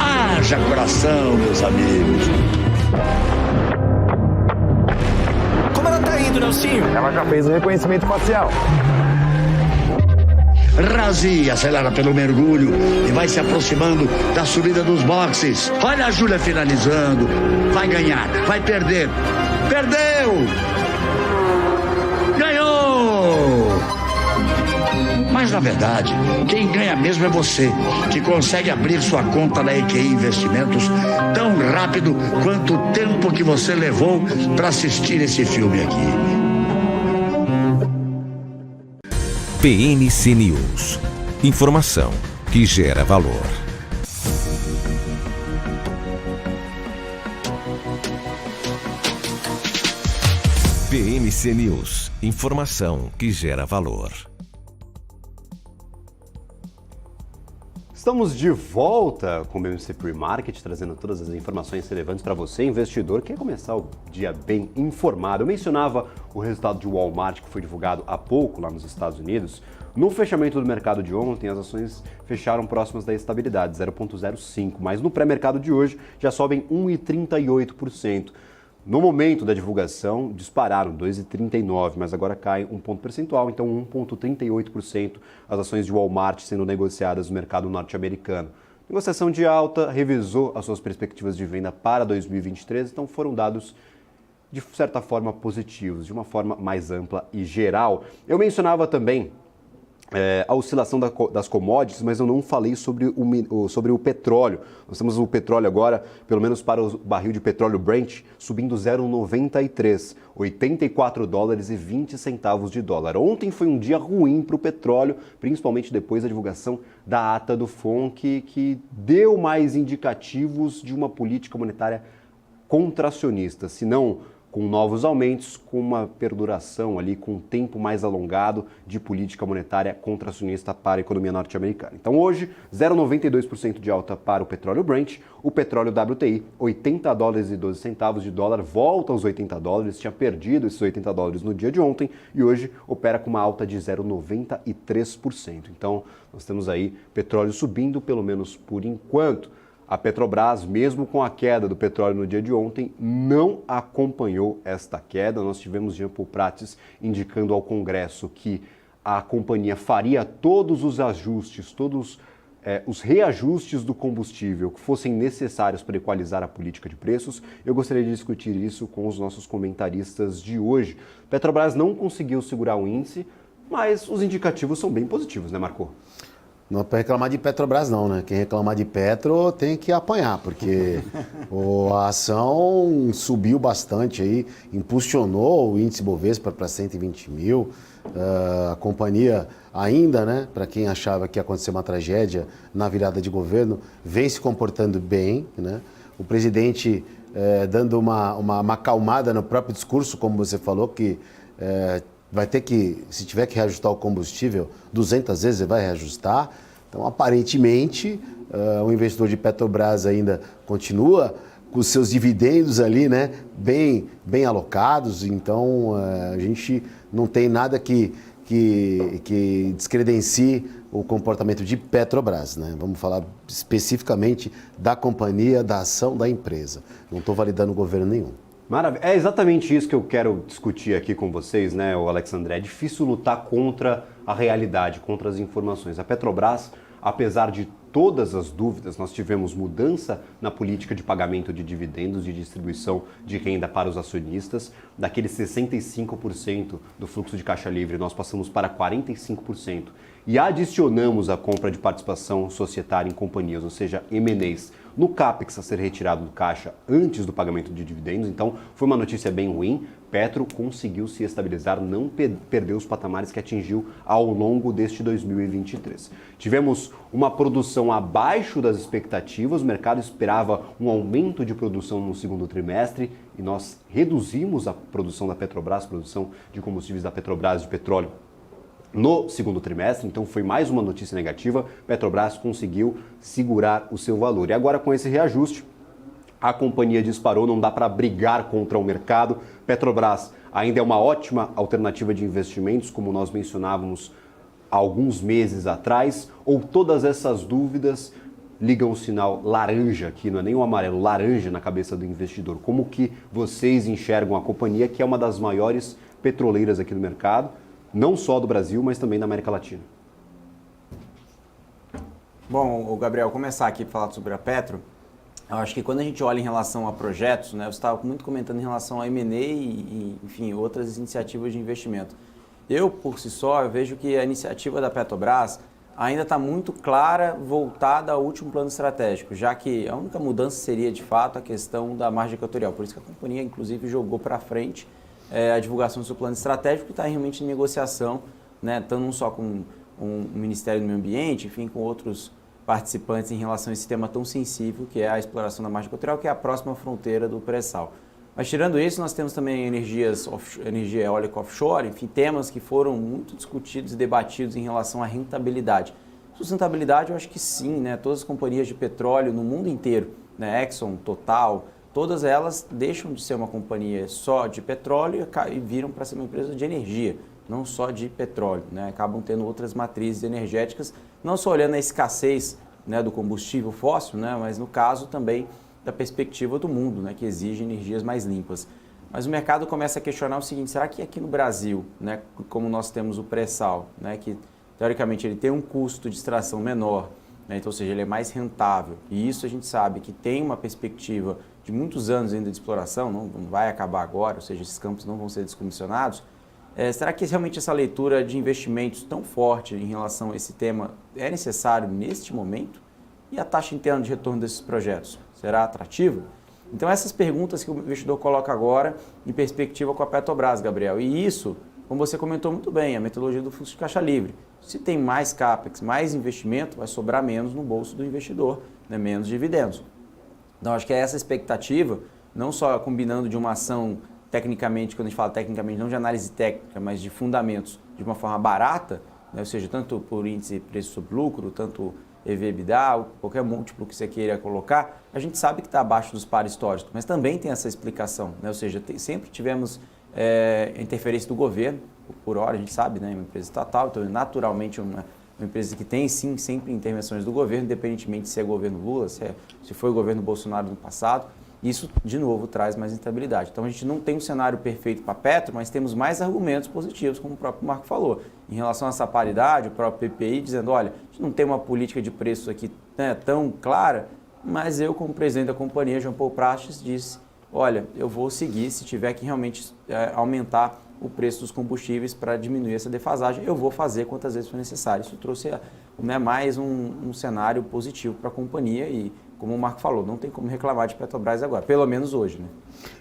Haja coração, meus amigos. Como ela tá indo, Nelsinho? Ela já fez o reconhecimento facial. Razia acelera pelo mergulho e vai se aproximando da subida dos boxes. Olha a Júlia finalizando. Vai ganhar, vai perder. Perdeu! Ganhou! Mas, na verdade, quem ganha mesmo é você, que consegue abrir sua conta na EQI Investimentos tão rápido quanto o tempo que você levou para assistir esse filme aqui. PNC News. Informação que gera valor. PNC News. Informação que gera valor. Estamos de volta com o BMC Pre-Market, trazendo todas as informações relevantes para você, investidor, que quer começar o dia bem informado. Eu mencionava o resultado de Walmart, que foi divulgado há pouco lá nos Estados Unidos. No fechamento do mercado de ontem, as ações fecharam próximas da estabilidade, 0,05, mas no pré-mercado de hoje já sobem 1,38%. No momento da divulgação, dispararam 2,39%, mas agora cai um ponto percentual, então 1,38% as ações de Walmart sendo negociadas no mercado norte-americano. Negociação de alta, revisou as suas perspectivas de venda para 2023, então foram dados de certa forma positivos, de uma forma mais ampla e geral. Eu mencionava também a oscilação das commodities, mas eu não falei sobre o petróleo. Nós temos o petróleo agora, pelo menos para o barril de petróleo Brent, subindo 0,93, 84 dólares e 20 centavos de dólar. Ontem foi um dia ruim para o petróleo, principalmente depois da divulgação da ata do FONC, que deu mais indicativos de uma política monetária contracionista, se não com novos aumentos, com uma perduração ali, com um tempo mais alongado de política monetária contracionista para a economia norte-americana. Então hoje, 0,92% de alta para o petróleo Brent, o petróleo WTI, 80 dólares e 12 centavos de dólar, volta aos 80 dólares, tinha perdido esses 80 dólares no dia de ontem e hoje opera com uma alta de 0,93%. Então nós temos aí petróleo subindo, pelo menos por enquanto. A Petrobras, mesmo com a queda do petróleo no dia de ontem, não acompanhou esta queda. Nós tivemos Jean Paul Prats indicando ao Congresso que a companhia faria todos os ajustes, todos os reajustes do combustível que fossem necessários para equalizar a política de preços. Eu gostaria de discutir isso com os nossos comentaristas de hoje. Petrobras não conseguiu segurar o índice, mas os indicativos são bem positivos, né, Marco? Não é para reclamar de Petrobras não, né? Quem reclamar de Petro tem que apanhar, porque a ação subiu bastante aí, impulsionou o índice Bovespa para 120 mil. A companhia ainda, né, para quem achava que ia acontecer uma tragédia na virada de governo, vem se comportando bem, né? O presidente dando uma acalmada no próprio discurso, como você falou, que vai ter que, se tiver que reajustar o combustível 200 vezes, ele vai reajustar. Então, aparentemente, o investidor de Petrobras ainda continua com os seus dividendos ali, né, bem alocados. Então, a gente não tem nada que descredencie o comportamento de Petrobras, né? Vamos falar especificamente da companhia, da ação da empresa. Não estou validando governo nenhum. Maravilha. É exatamente isso que eu quero discutir aqui com vocês, né, o Alexandre? É difícil lutar contra a realidade, contra as informações. A Petrobras, apesar de todas as dúvidas, nós tivemos mudança na política de pagamento de dividendos e distribuição de renda para os acionistas. Daqueles 65% do fluxo de caixa livre, nós passamos para 45%. E adicionamos a compra de participação societária em companhias, ou seja, M&As, no CAPEX a ser retirado do caixa antes do pagamento de dividendos. Então, foi uma notícia bem ruim. Petro conseguiu se estabilizar, não perdeu os patamares que atingiu ao longo deste 2023. Tivemos uma produção abaixo das expectativas, o mercado esperava um aumento de produção no segundo trimestre e nós reduzimos a produção da Petrobras, produção de combustíveis da Petrobras de petróleo, no segundo trimestre, então foi mais uma notícia negativa. Petrobras conseguiu segurar o seu valor. E agora, com esse reajuste, a companhia disparou, não dá para brigar contra o mercado. Petrobras ainda é uma ótima alternativa de investimentos, como nós mencionávamos há alguns meses atrás, ou todas essas dúvidas ligam o sinal laranja aqui, não é nem o amarelo, laranja na cabeça do investidor. Como que vocês enxergam a companhia, que é uma das maiores petroleiras aqui no mercado, não só do Brasil, mas também da América Latina? Bom, Gabriel, começar aqui a falar sobre a Petro. Eu acho que quando a gente olha em relação a projetos, né, você estava muito comentando em relação a M&A e, enfim, outras iniciativas de investimento. Eu, por si só, eu vejo que a iniciativa da Petrobras ainda está muito clara, voltada ao último plano estratégico, já que a única mudança seria, de fato, a questão da margem equatorial. Por isso que a companhia, inclusive, jogou para frente a divulgação do seu plano estratégico, que está realmente em negociação, né, tanto não só com o Ministério do Meio Ambiente, enfim, com outros participantes em relação a esse tema tão sensível, que é a exploração da margem equatorial, que é a próxima fronteira do pré-sal. Mas tirando isso, nós temos também energia eólica offshore, enfim, temas que foram muito discutidos e debatidos em relação à rentabilidade. Sustentabilidade, eu acho que sim, né? Todas as companhias de petróleo no mundo inteiro, né? Exxon, Total, todas elas deixam de ser uma companhia só de petróleo e viram para ser uma empresa de energia, não só de petróleo, né? Acabam tendo outras matrizes energéticas, não só olhando a escassez, né, do combustível fóssil, né, mas no caso também da perspectiva do mundo, né, que exige energias mais limpas. Mas o mercado começa a questionar o seguinte: será que aqui no Brasil, né, como nós temos o pré-sal, né, que teoricamente ele tem um custo de extração menor, né, então, ou seja, ele é mais rentável, e isso a gente sabe que tem uma perspectiva de muitos anos ainda de exploração, não vai acabar agora, ou seja, esses campos não vão ser descomissionados. Será que realmente essa leitura de investimentos tão forte em relação a esse tema é necessário neste momento? E a taxa interna de retorno desses projetos será atrativa? Então, essas perguntas que o investidor coloca agora em perspectiva com a Petrobras, Gabriel. E isso, como você comentou muito bem, a metodologia do fluxo de caixa livre. Se tem mais CAPEX, mais investimento, vai sobrar menos no bolso do investidor, né? Menos dividendos. Então, acho que é essa expectativa, não só combinando de uma ação tecnicamente, quando a gente fala tecnicamente, não de análise técnica, mas de fundamentos de uma forma barata, né? Ou seja, tanto por índice preço sobre lucro, tanto EV/EBITDA, qualquer múltiplo que você queira colocar, a gente sabe que está abaixo dos pares históricos, mas também tem essa explicação, né? Ou seja, sempre tivemos interferência do governo, por hora a gente sabe, né? Uma empresa estatal, então naturalmente uma uma empresa que tem, sim, sempre intervenções do governo, independentemente se é governo Lula, se foi o governo Bolsonaro no passado. Isso, de novo, traz mais instabilidade. Então, a gente não tem um cenário perfeito para a Petro, mas temos mais argumentos positivos, como o próprio Marco falou. Em relação a essa paridade, o próprio PPI dizendo, olha, a gente não tem uma política de preços aqui, né, tão clara, mas eu, como presidente da companhia, João Paulo Prates, disse, olha, eu vou seguir, se tiver que realmente aumentar o preço dos combustíveis para diminuir essa defasagem, eu vou fazer quantas vezes for necessário. Isso trouxe, né, mais um cenário positivo para a companhia e, como o Marco falou, não tem como reclamar de Petrobras agora, pelo menos hoje, né?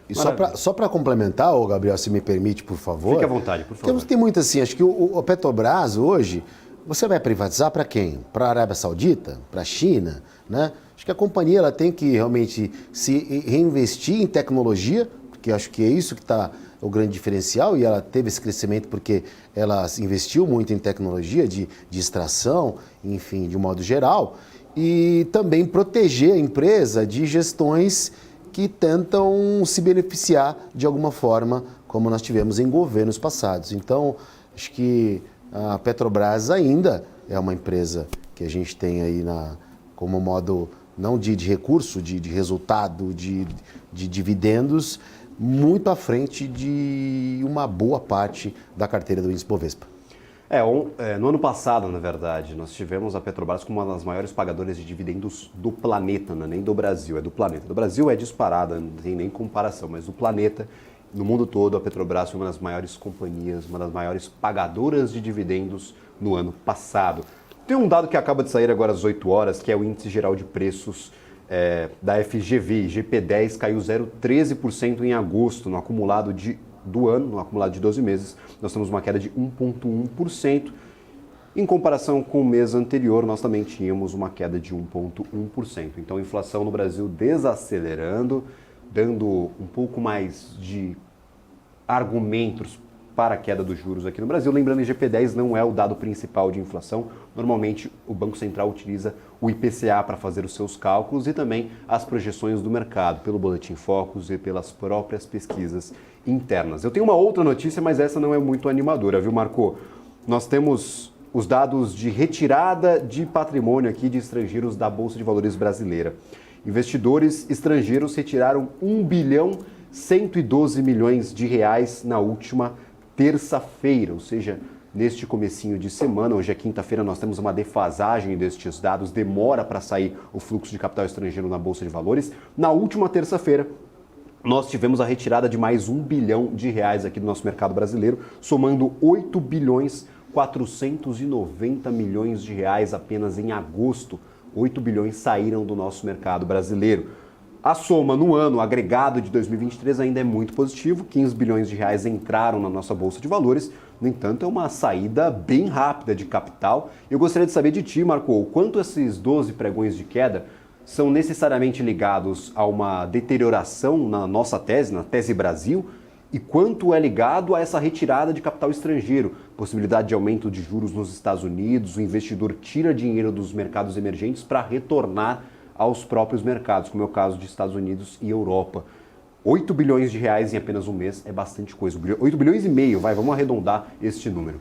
E só para complementar, Gabriel, se me permite, por favor. Fique à vontade, por favor. Tem muito assim, acho que o Petrobras hoje, você vai privatizar para quem? Para a Arábia Saudita? Para a China? Né? Acho que a companhia ela tem que realmente se reinvestir em tecnologia, porque acho que é isso que está o grande diferencial, e ela teve esse crescimento porque ela investiu muito em tecnologia de extração, enfim, de um modo geral, e também proteger a empresa de gestões que tentam se beneficiar de alguma forma, como nós tivemos em governos passados. Então, acho que a Petrobras ainda é uma empresa que a gente tem aí como modo, não de recurso, de resultado, de dividendos, muito à frente de uma boa parte da carteira do índice Bovespa. No ano passado, na verdade, nós tivemos a Petrobras como uma das maiores pagadoras de dividendos do planeta, não é nem do Brasil, é do planeta. Do Brasil é disparada, não tem nem comparação, mas do planeta, no mundo todo, a Petrobras foi uma das maiores companhias, uma das maiores pagadoras de dividendos no ano passado. Tem um dado que acaba de sair agora às 8 horas, que é o Índice Geral de Preços da FGV, IGP-10, caiu 0,13% em agosto, no acumulado do ano, no acumulado de 12 meses, nós temos uma queda de 1,1%. Em comparação com o mês anterior, nós também tínhamos uma queda de 1,1%. Então, a inflação no Brasil desacelerando, dando um pouco mais de argumentos para a queda dos juros aqui no Brasil. Lembrando, o IGP-10 não é o dado principal de inflação. Normalmente, o Banco Central utiliza o IPCA para fazer os seus cálculos e também as projeções do mercado, pelo Boletim Focus e pelas próprias pesquisas internas. Eu tenho uma outra notícia, mas essa não é muito animadora, viu, Marco? Nós temos os dados de retirada de patrimônio aqui de estrangeiros da Bolsa de Valores brasileira. Investidores estrangeiros retiraram 1.112 bilhões de reais na última terça-feira, ou seja, neste comecinho de semana. Hoje é quinta-feira, nós temos uma defasagem destes dados, demora para sair o fluxo de capital estrangeiro na Bolsa de Valores. Na última terça-feira, nós tivemos a retirada de mais 1 bilhão de reais aqui do nosso mercado brasileiro, somando 8 bilhões 490 milhões de reais apenas em agosto. 8 bilhões saíram do nosso mercado brasileiro. A soma no ano agregado de 2023 ainda é muito positivo, 15 bilhões de reais entraram na nossa Bolsa de Valores, no entanto é uma saída bem rápida de capital. Eu gostaria de saber de ti, Marco, o quanto esses 12 pregões de queda são necessariamente ligados a uma deterioração na nossa tese, na tese Brasil, e quanto é ligado a essa retirada de capital estrangeiro, possibilidade de aumento de juros nos Estados Unidos, o investidor tira dinheiro dos mercados emergentes para retornar aos próprios mercados, como é o caso de Estados Unidos e Europa. 8 bilhões de reais em apenas um mês é bastante coisa. 8 bilhões e meio, vamos arredondar este número.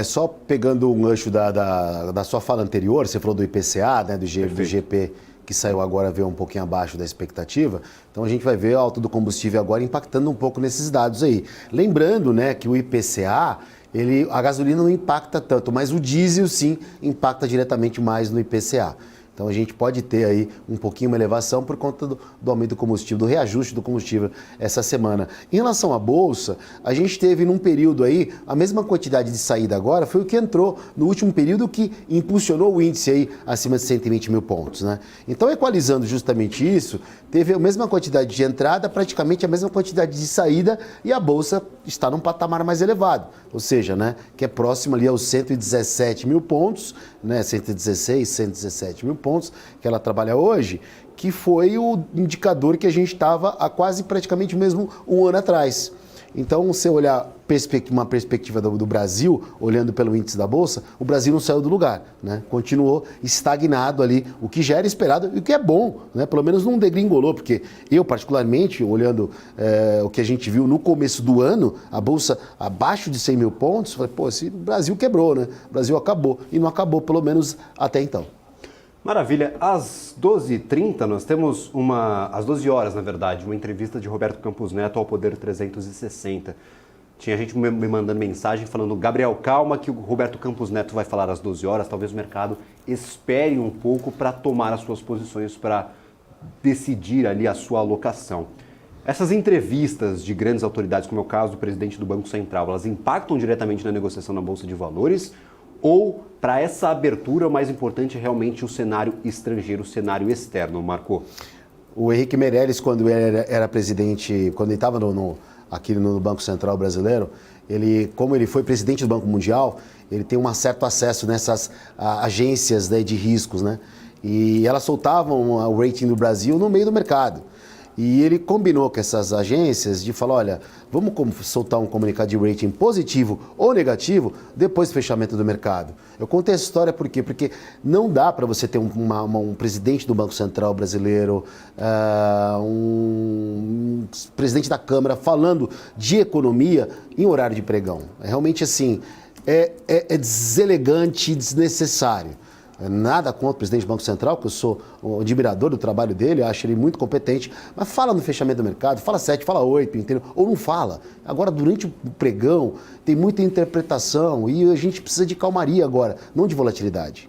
Só pegando um gancho da sua fala anterior, você falou do IPCA, né, do GP, que saiu agora, veio um pouquinho abaixo da expectativa. Então a gente vai ver a alta do combustível agora impactando um pouco nesses dados aí. Lembrando, né, que o IPCA, a gasolina não impacta tanto, mas o diesel sim impacta diretamente mais no IPCA. Então a gente pode ter aí um pouquinho uma elevação por conta do aumento do combustível, do reajuste do combustível essa semana. Em relação à Bolsa, a gente teve num período aí, a mesma quantidade de saída agora foi o que entrou no último período que impulsionou o índice aí acima de 120 mil pontos, né? Então, equalizando justamente isso, teve a mesma quantidade de entrada, praticamente a mesma quantidade de saída e a Bolsa está num patamar mais elevado, ou seja, né, que é próximo ali aos 117 mil pontos, né, 116, 117 mil pontos que ela trabalha hoje, que foi o indicador que a gente estava há quase praticamente mesmo um ano atrás. Então, se olhar uma perspectiva do Brasil, olhando pelo índice da Bolsa, o Brasil não saiu do lugar, né? Continuou estagnado ali, o que já era esperado e o que é bom, né? Pelo menos não degringolou, porque eu, particularmente, olhando o que a gente viu no começo do ano, a Bolsa abaixo de 100 mil pontos, falei, pô, esse Brasil quebrou, né? O Brasil acabou, e não acabou, pelo menos até então. Maravilha. Às 12h30, nós temos às 12 horas, na verdade, uma entrevista de Roberto Campos Neto ao Poder 360. Tinha gente me mandando mensagem falando, Gabriel, calma que o Roberto Campos Neto vai falar às 12 horas, talvez o mercado espere um pouco para tomar as suas posições, para decidir ali a sua alocação. Essas entrevistas de grandes autoridades, como é o caso do presidente do Banco Central, elas impactam diretamente na negociação na Bolsa de Valores? Ou, para essa abertura, o mais importante é realmente o cenário estrangeiro, o cenário externo, Marco? O Henrique Meirelles, quando era presidente, quando ele estava aqui no Banco Central brasileiro, como ele foi presidente do Banco Mundial, ele tem um certo acesso nessas agências, né, de riscos, né? E elas soltavam o rating do Brasil no meio do mercado. E ele combinou com essas agências de falar, olha, vamos soltar um comunicado de rating positivo ou negativo depois do fechamento do mercado. Eu contei essa história por quê? Porque não dá para você ter um presidente do Banco Central brasileiro, um presidente da Câmara falando de economia em horário de pregão. Realmente assim, é deselegante e desnecessário. Nada contra o presidente do Banco Central, que eu sou um admirador do trabalho dele, eu acho ele muito competente, mas fala no fechamento do mercado, fala 7, fala 8, entendeu? Ou não fala. Agora, durante o pregão, tem muita interpretação e a gente precisa de calmaria agora, não de volatilidade.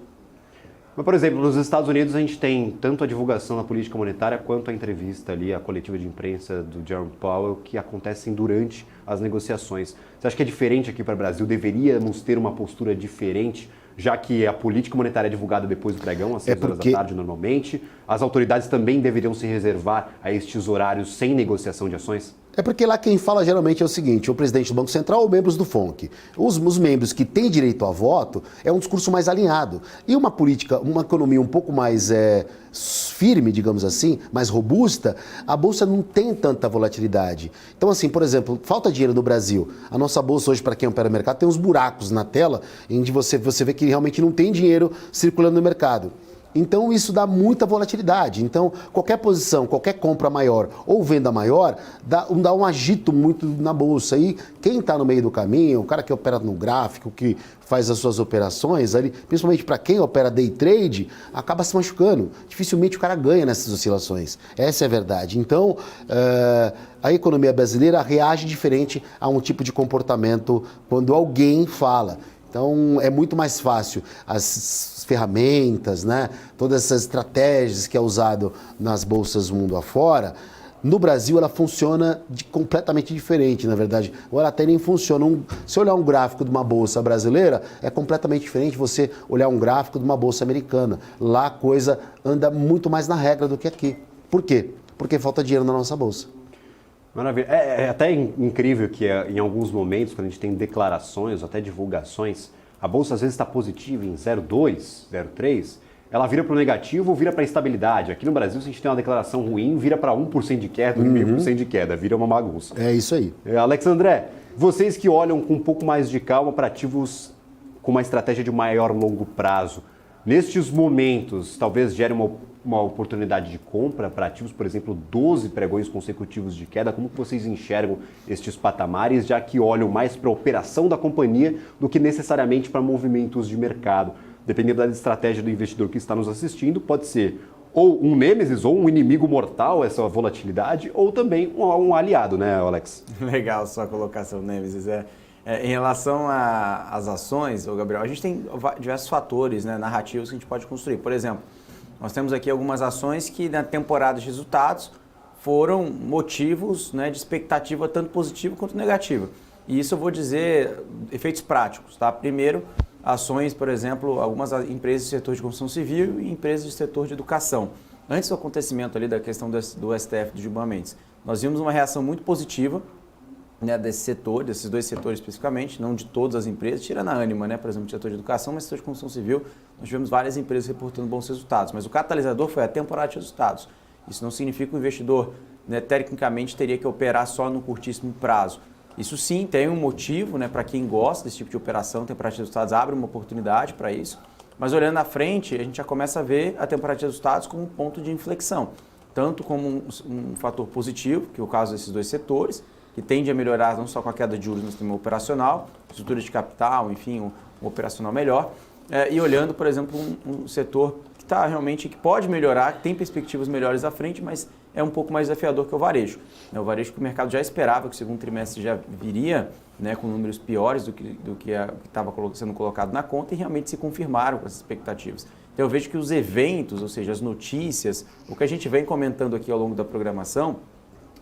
Mas, por exemplo, nos Estados Unidos a gente tem tanto a divulgação da política monetária quanto a entrevista ali, a coletiva de imprensa do Jerome Powell, que acontecem durante as negociações. Você acha que é diferente aqui para o Brasil? Deveríamos ter uma postura diferente, já que a política monetária é divulgada depois do pregão, às 6 horas da tarde normalmente? As autoridades também deveriam se reservar a estes horários sem negociação de ações? É porque lá quem fala geralmente é o seguinte, o presidente do Banco Central ou membros do FONC. Os membros que têm direito a voto é um discurso mais alinhado. E uma política, uma economia um pouco mais firme, digamos assim, mais robusta, a Bolsa não tem tanta volatilidade. Então assim, por exemplo, falta dinheiro no Brasil. A nossa Bolsa hoje, para quem opera no mercado, tem uns buracos na tela, onde você vê que realmente não tem dinheiro circulando no mercado. Então isso dá muita volatilidade. Então qualquer posição, qualquer compra maior ou venda maior dá um agito muito na bolsa. E quem está no meio do caminho, o cara que opera no gráfico, que faz as suas operações, ali, principalmente para quem opera day trade, acaba se machucando. Dificilmente o cara ganha nessas oscilações. Essa é a verdade. Então a economia brasileira reage diferente a um tipo de comportamento quando alguém fala. Então é muito mais fácil as ferramentas, né? Todas essas estratégias que é usado nas bolsas mundo afora. No Brasil ela funciona completamente diferente, na verdade. Ou ela até nem funciona. Se olhar um gráfico de uma bolsa brasileira, é completamente diferente você olhar um gráfico de uma bolsa americana. Lá a coisa anda muito mais na regra do que aqui. Por quê? Porque falta dinheiro na nossa bolsa. Maravilha. É até incrível que em alguns momentos, quando a gente tem declarações, até divulgações, a Bolsa às vezes está positiva em 0,2, 0,3, ela vira para o negativo ou vira para a estabilidade. Aqui no Brasil, se a gente tem uma declaração ruim, vira para 1% de queda, 1,5% de queda, vira uma bagunça. É isso aí. Alex André, vocês que olham com um pouco mais de calma para ativos com uma estratégia de maior longo prazo, nestes momentos, talvez gere uma oportunidade de compra para ativos, por exemplo, 12 pregões consecutivos de queda. Como que vocês enxergam estes patamares, já que olham mais para a operação da companhia do que necessariamente para movimentos de mercado? Dependendo da estratégia do investidor que está nos assistindo, pode ser ou um nêmesis ou um inimigo mortal, essa volatilidade, ou também um aliado, né, Alex? Legal sua colocação, nêmesis. Em relação às ações, Gabriel, a gente tem diversos fatores, né, narrativos que a gente pode construir. Por exemplo, nós temos aqui algumas ações que na temporada de resultados foram motivos, né, de expectativa tanto positiva quanto negativa. E isso eu vou dizer efeitos práticos, tá? Primeiro, ações, por exemplo, algumas empresas do setor de construção civil e empresas do setor de educação. Antes do acontecimento ali da questão do STF, do Gilmar Mendes, nós vimos uma reação muito positiva, né, desse setor, desses dois setores especificamente, não de todas as empresas, tirando a Ânima, né, por exemplo, do setor de educação, mas no setor de construção civil, nós tivemos várias empresas reportando bons resultados, mas o catalisador foi a temporada de resultados. Isso não significa que o investidor, né, tecnicamente, teria que operar só no curtíssimo prazo. Isso sim tem um motivo, né, para quem gosta desse tipo de operação, a temporada de resultados abre uma oportunidade para isso, mas olhando à frente, a gente já começa a ver a temporada de resultados como um ponto de inflexão, tanto como um fator positivo, que é o caso desses dois setores, que tende a melhorar não só com a queda de juros no sistema operacional, estrutura de capital, enfim, um operacional melhor, e olhando, por exemplo, um setor que está realmente, que pode melhorar, que tem perspectivas melhores à frente, mas é um pouco mais desafiador que o varejo. O varejo que o mercado já esperava que o segundo trimestre já viria, né, com números piores do que estava sendo colocado na conta, e realmente se confirmaram com essas expectativas. Então eu vejo que os eventos, ou seja, as notícias, o que a gente vem comentando aqui ao longo da programação,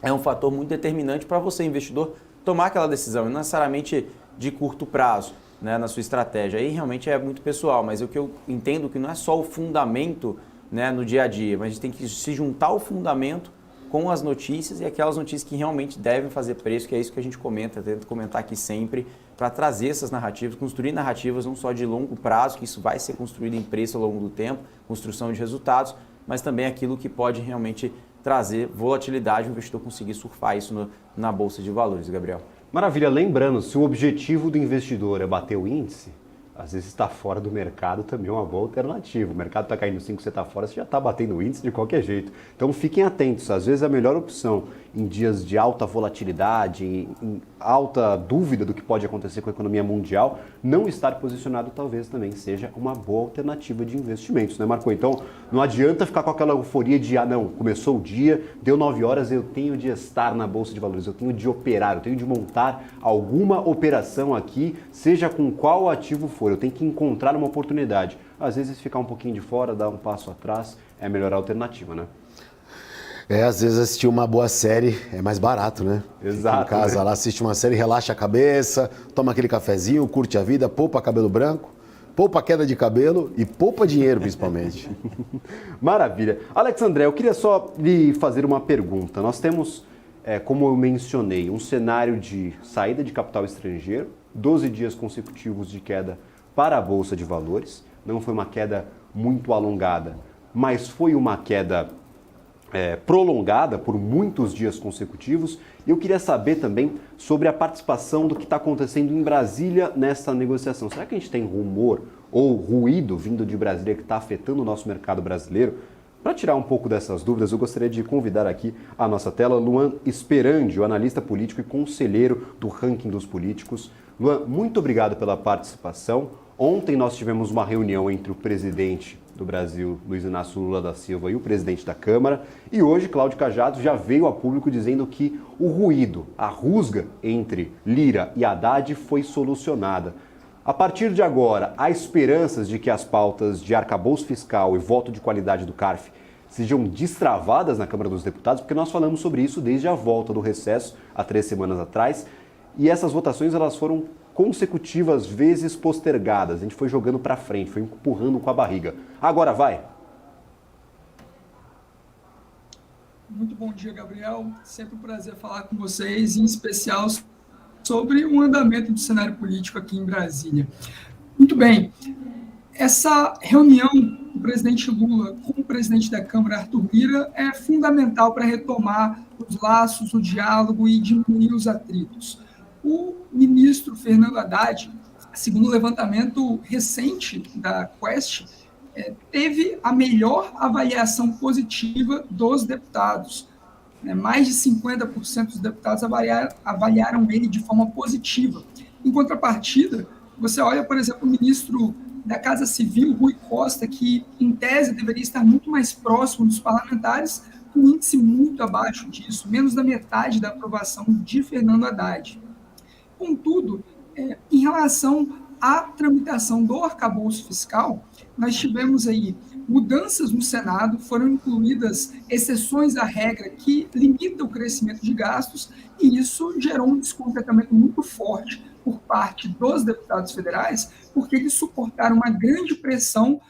é um fator muito determinante para você, investidor, tomar aquela decisão, não necessariamente de curto prazo, né, na sua estratégia. Aí realmente é muito pessoal, mas o que eu entendo que não é só o fundamento, né, no dia a dia, mas a gente tem que se juntar ao fundamento com as notícias e aquelas notícias que realmente devem fazer preço, que é isso que a gente comenta, tento comentar aqui sempre, para trazer essas narrativas, construir narrativas não só de longo prazo, que isso vai ser construído em preço ao longo do tempo, construção de resultados, mas também aquilo que pode realmente trazer volatilidade, o investidor conseguir surfar isso na Bolsa de Valores, Gabriel. Maravilha, lembrando, se o objetivo do investidor é bater o índice, às vezes estar fora do mercado também é uma boa alternativa. O mercado está caindo 5, você está fora, você já está batendo o índice de qualquer jeito. Então fiquem atentos, às vezes a melhor opção em dias de alta volatilidade, em alta dúvida do que pode acontecer com a economia mundial, não estar posicionado talvez também seja uma boa alternativa de investimentos, né, Marco? Então não adianta ficar com aquela euforia de, não, começou o dia, deu 9 horas, eu tenho de estar na Bolsa de Valores, eu tenho de operar, eu tenho de montar alguma operação aqui, seja com qual ativo for, eu tenho que encontrar uma oportunidade. Às vezes ficar um pouquinho de fora, dar um passo atrás, é a melhor alternativa, né? Às vezes assistir uma boa série é mais barato, né? Exato. Fica em casa, né? Lá assiste uma série, relaxa a cabeça, toma aquele cafezinho, curte a vida, poupa cabelo branco, poupa queda de cabelo e poupa dinheiro, principalmente. Maravilha. Alex André, eu queria só lhe fazer uma pergunta. Nós temos, como eu mencionei, um cenário de saída de capital estrangeiro, 12 dias consecutivos de queda para a Bolsa de Valores. Não foi uma queda muito alongada, mas foi uma queda prolongada por muitos dias consecutivos. E eu queria saber também sobre a participação do que está acontecendo em Brasília nessa negociação. Será que a gente tem rumor ou ruído vindo de Brasília que está afetando o nosso mercado brasileiro? Para tirar um pouco dessas dúvidas, eu gostaria de convidar aqui à nossa tela Luan Esperandio, analista político e conselheiro do Ranking dos Políticos. Luan, muito obrigado pela participação. Ontem nós tivemos uma reunião entre o presidente do Brasil, Luiz Inácio Lula da Silva, e o presidente da Câmara. E hoje, Cláudio Cajado já veio a público dizendo que o ruído, a rusga entre Lira e Haddad foi solucionada. A partir de agora, há esperanças de que as pautas de arcabouço fiscal e voto de qualidade do CARF sejam destravadas na Câmara dos Deputados, porque nós falamos sobre isso desde a volta do recesso, há 3 semanas atrás, e essas votações elas foram consecutivas vezes postergadas. A gente foi jogando para frente, foi empurrando com a barriga. Agora vai! Muito bom dia, Gabriel. Sempre um prazer falar com vocês, em especial sobre o andamento do cenário político aqui em Brasília. Muito bem, essa reunião do presidente Lula com o presidente da Câmara, Arthur Lira, é fundamental para retomar os laços, o diálogo e diminuir os atritos. O ministro Fernando Haddad, segundo o levantamento recente da Quest, teve a melhor avaliação positiva dos deputados. Mais de 50% dos deputados avaliaram ele de forma positiva. Em contrapartida, você olha, por exemplo, o ministro da Casa Civil, Rui Costa, que, em tese, deveria estar muito mais próximo dos parlamentares, com um índice muito abaixo disso, menos da metade da aprovação de Fernando Haddad. Contudo, em relação à tramitação do arcabouço fiscal, nós tivemos aí mudanças no Senado, foram incluídas exceções à regra que limitam o crescimento de gastos, e isso gerou um descontentamento muito forte por parte dos deputados federais, porque eles suportaram uma grande pressão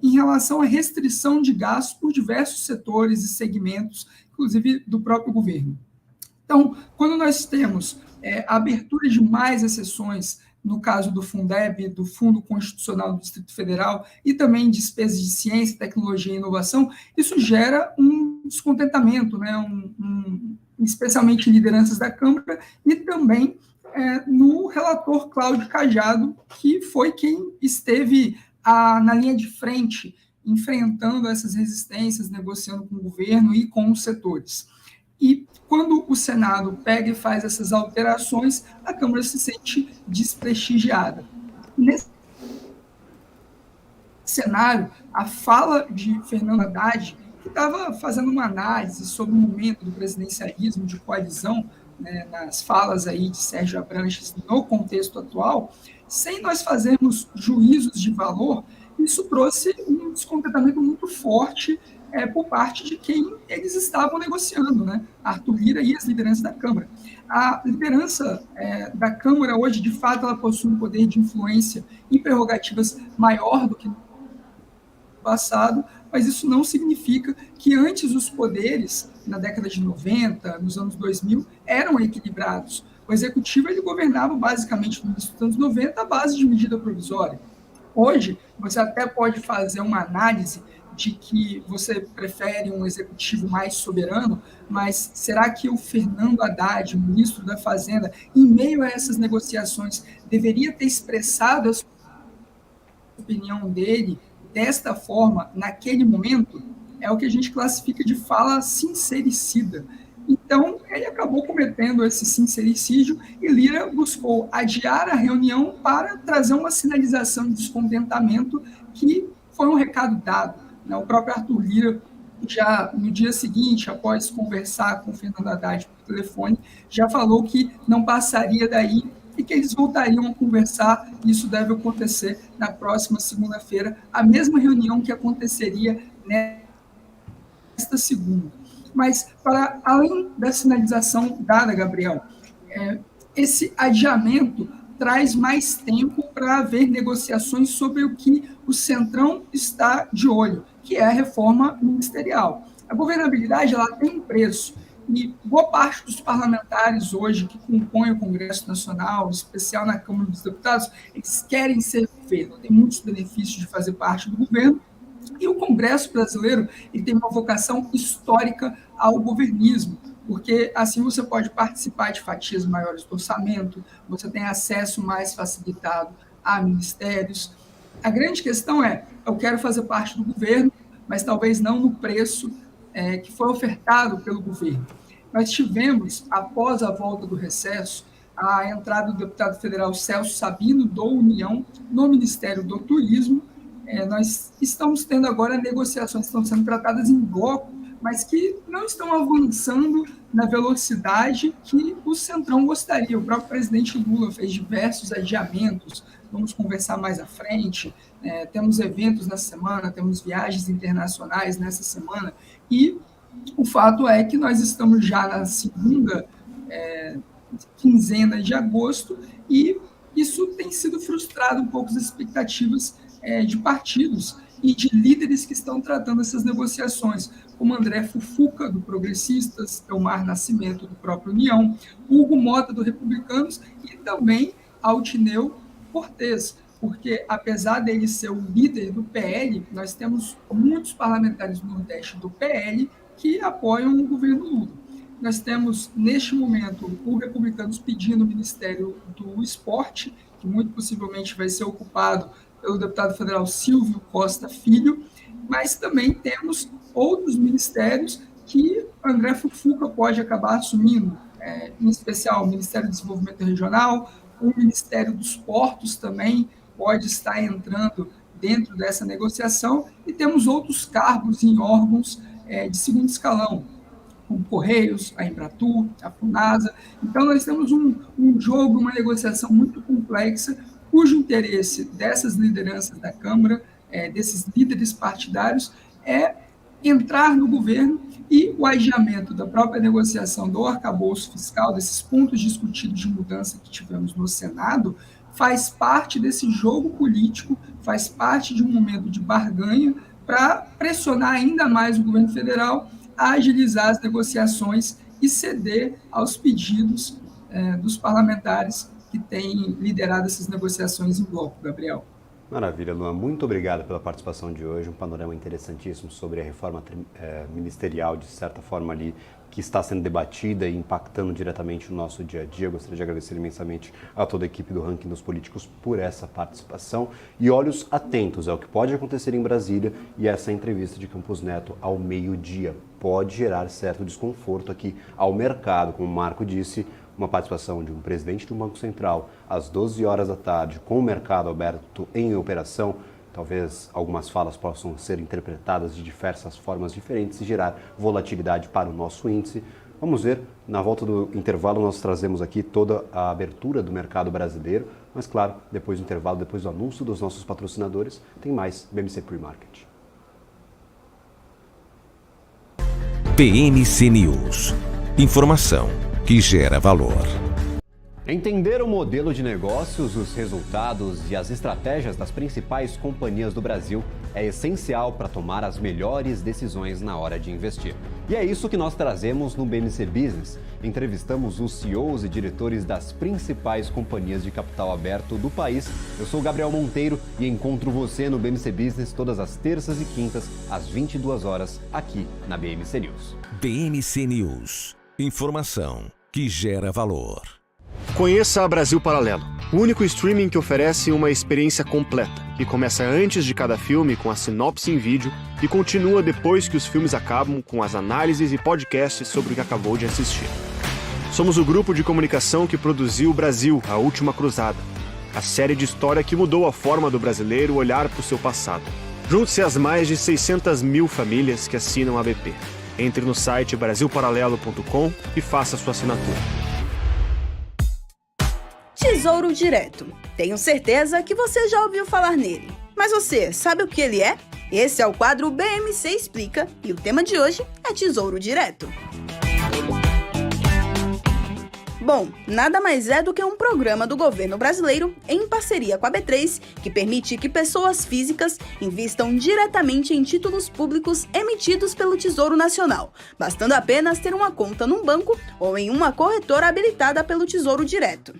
em relação à restrição de gastos por diversos setores e segmentos, inclusive do próprio governo. Então, quando nós temos a abertura de mais exceções, no caso do Fundeb, do Fundo Constitucional do Distrito Federal, e também despesas de ciência, tecnologia e inovação, isso gera um descontentamento, né? um especialmente lideranças da Câmara, e também no relator Cláudio Cajado, que foi quem esteve na linha de frente, enfrentando essas resistências, negociando com o governo e com os setores. E quando o Senado pega e faz essas alterações, a Câmara se sente desprestigiada. Nesse cenário, a fala de Fernando Haddad, que estava fazendo uma análise sobre o momento do presidencialismo de coalizão, né, nas falas aí de Sérgio Abranches no contexto atual, sem nós fazermos juízos de valor, isso trouxe um descontentamento muito forte por parte de quem eles estavam negociando, né? Arthur Lira e as lideranças da Câmara. A liderança da Câmara hoje, de fato, ela possui um poder de influência e prerrogativas maior do que no passado, mas isso não significa que antes os poderes, na década de 90, nos anos 2000, eram equilibrados. O Executivo ele governava basicamente no início dos anos 90 à base de medida provisória. Hoje, você até pode fazer uma análise de que você prefere um executivo mais soberano, mas será que o Fernando Haddad, ministro da Fazenda, em meio a essas negociações, deveria ter expressado a opinião dele desta forma, naquele momento? É o que a gente classifica de fala sincericida. Então, ele acabou cometendo esse sincericídio e Lira buscou adiar a reunião para trazer uma sinalização de descontentamento que foi um recado dado. O próprio Arthur Lira, já no dia seguinte, após conversar com o Fernando Haddad por telefone, já falou que não passaria daí e que eles voltariam a conversar. Isso deve acontecer na próxima segunda-feira, a mesma reunião que aconteceria nesta segunda. Mas, para além da sinalização dada, Gabriel, esse adiamento traz mais tempo para haver negociações sobre o que o Centrão está de olho, que é a reforma ministerial. A governabilidade ela tem um preço, e boa parte dos parlamentares hoje que compõem o Congresso Nacional, em especial na Câmara dos Deputados, eles querem ser governo, tem muitos benefícios de fazer parte do governo, e o Congresso brasileiro ele tem uma vocação histórica ao governismo, porque assim você pode participar de fatias maiores do orçamento, você tem acesso mais facilitado a ministérios. A grande questão é, eu quero fazer parte do governo, mas talvez não no preço que foi ofertado pelo governo. Nós tivemos, após a volta do recesso, a entrada do deputado federal Celso Sabino, do União, no Ministério do Turismo. Nós estamos tendo agora negociações que estão sendo tratadas em bloco, mas que não estão avançando na velocidade que o Centrão gostaria. O próprio presidente Lula fez diversos adiamentos, vamos conversar mais à frente, temos eventos na semana, temos viagens internacionais nessa semana, e o fato é que nós estamos já na segunda quinzena de agosto, e isso tem sido frustrado um pouco as expectativas de partidos e de líderes que estão tratando essas negociações, como André Fufuca, do Progressistas, Elmar Nascimento, do próprio União, Hugo Mota, do Republicanos, e também Altineu Cortes, porque, apesar dele ser o líder do PL, nós temos muitos parlamentares do Nordeste do PL que apoiam o governo Lula. Nós temos, neste momento, o Republicanos pedindo o Ministério do Esporte, que muito possivelmente vai ser ocupado pelo deputado federal Silvio Costa Filho, mas também temos outros ministérios que André Fufuca pode acabar assumindo, em especial o Ministério do Desenvolvimento Regional, o Ministério dos Portos também pode estar entrando dentro dessa negociação, e temos outros cargos em órgãos de segundo escalão, como Correios, a Embratur, a Funasa. Então, nós temos um jogo, uma negociação muito complexa, cujo interesse dessas lideranças da Câmara, desses líderes partidários, é entrar no governo, e o adiamento da própria negociação do arcabouço fiscal, desses pontos discutidos de mudança que tivemos no Senado, faz parte desse jogo político, faz parte de um momento de barganha para pressionar ainda mais o governo federal a agilizar as negociações e ceder aos pedidos dos parlamentares que têm liderado essas negociações em bloco, Gabriel. Maravilha, Luan. Muito obrigado pela participação de hoje. Um panorama interessantíssimo sobre a reforma ministerial, de certa forma ali, que está sendo debatida e impactando diretamente o nosso dia a dia. Eu gostaria de agradecer imensamente a toda a equipe do Ranking dos Políticos por essa participação. E olhos atentos ao que pode acontecer em Brasília, e essa entrevista de Campos Neto ao meio-dia pode gerar certo desconforto aqui ao mercado, como o Marco disse. Uma participação de um presidente do Banco Central às 12 horas da tarde, com o mercado aberto em operação, talvez algumas falas possam ser interpretadas de diversas formas diferentes e gerar volatilidade para o nosso índice. Vamos ver, na volta do intervalo nós trazemos aqui toda a abertura do mercado brasileiro, mas claro, depois do intervalo, depois do anúncio dos nossos patrocinadores, tem mais BMC Pre-Market. BMC News. Informação que gera valor. Entender o modelo de negócios, os resultados e as estratégias das principais companhias do Brasil é essencial para tomar as melhores decisões na hora de investir. E é isso que nós trazemos no BMC Business. Entrevistamos os CEOs e diretores das principais companhias de capital aberto do país. Eu sou o Gabriel Monteiro e encontro você no BMC Business todas as terças e quintas, às 22 horas, aqui na BMC News. BMC News. Informação que gera valor. Conheça a Brasil Paralelo, o único streaming que oferece uma experiência completa, que começa antes de cada filme com a sinopse em vídeo e continua depois que os filmes acabam com as análises e podcasts sobre o que acabou de assistir. Somos o grupo de comunicação que produziu Brasil, a Última Cruzada, a série de história que mudou a forma do brasileiro olhar para o seu passado. Junte-se às mais de 600 mil famílias que assinam a BP. Entre no site brasilparalelo.com e faça sua assinatura. Tesouro Direto. Tenho certeza que você já ouviu falar nele. Mas você sabe o que ele é? Esse é o quadro BMC Explica e o tema de hoje é Tesouro Direto. Bom, nada mais é do que um programa do governo brasileiro, em parceria com a B3, que permite que pessoas físicas invistam diretamente em títulos públicos emitidos pelo Tesouro Nacional, bastando apenas ter uma conta num banco ou em uma corretora habilitada pelo Tesouro Direto.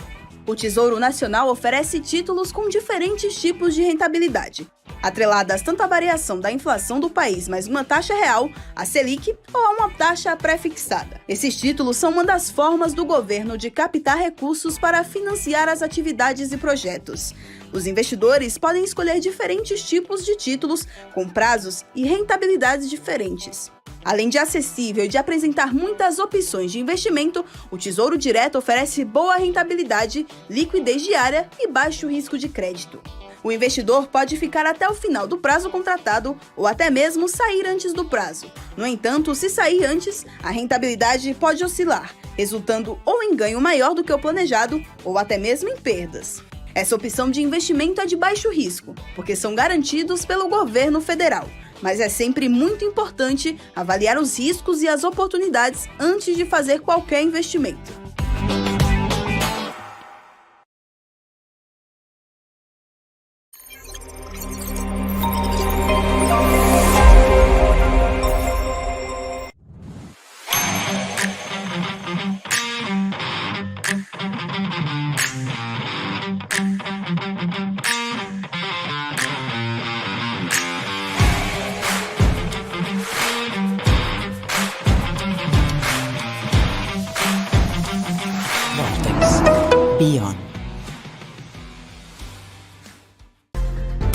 O Tesouro Nacional oferece títulos com diferentes tipos de rentabilidade, atreladas tanto à variação da inflação do país mais uma taxa real, a Selic, ou a uma taxa pré-fixada. Esses títulos são uma das formas do governo de captar recursos para financiar as atividades e projetos. Os investidores podem escolher diferentes tipos de títulos com prazos e rentabilidades diferentes. Além de acessível e de apresentar muitas opções de investimento, o Tesouro Direto oferece boa rentabilidade, liquidez diária e baixo risco de crédito. O investidor pode ficar até o final do prazo contratado ou até mesmo sair antes do prazo. No entanto, se sair antes, a rentabilidade pode oscilar, resultando ou em ganho maior do que o planejado ou até mesmo em perdas. Essa opção de investimento é de baixo risco, porque são garantidos pelo governo federal. Mas é sempre muito importante avaliar os riscos e as oportunidades antes de fazer qualquer investimento.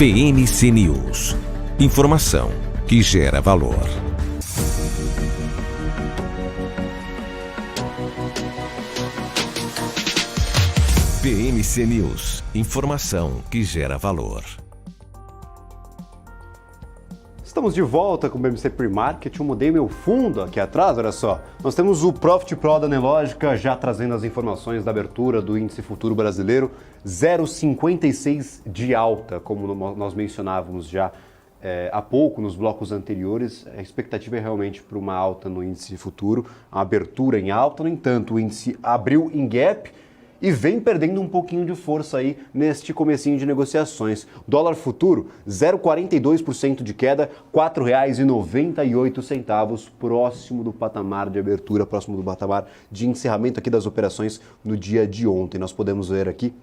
BMC News. Informação que gera valor. BMC News. Informação que gera valor. Estamos de volta com o BMC Pre-Market. Eu mudei meu fundo aqui atrás, olha só. Nós temos o Profit Pro da Nelogica já trazendo as informações da abertura do índice futuro brasileiro. 0,56 de alta, como nós mencionávamos já há pouco nos blocos anteriores. A expectativa é realmente para uma alta no índice futuro, a abertura em alta. No entanto, o índice abriu em gap e vem perdendo um pouquinho de força aí neste comecinho de negociações. Dólar futuro, 0,42% de queda, R$ 4,98, próximo do patamar de abertura, próximo do patamar de encerramento aqui das operações no dia de ontem. Nós podemos ver aqui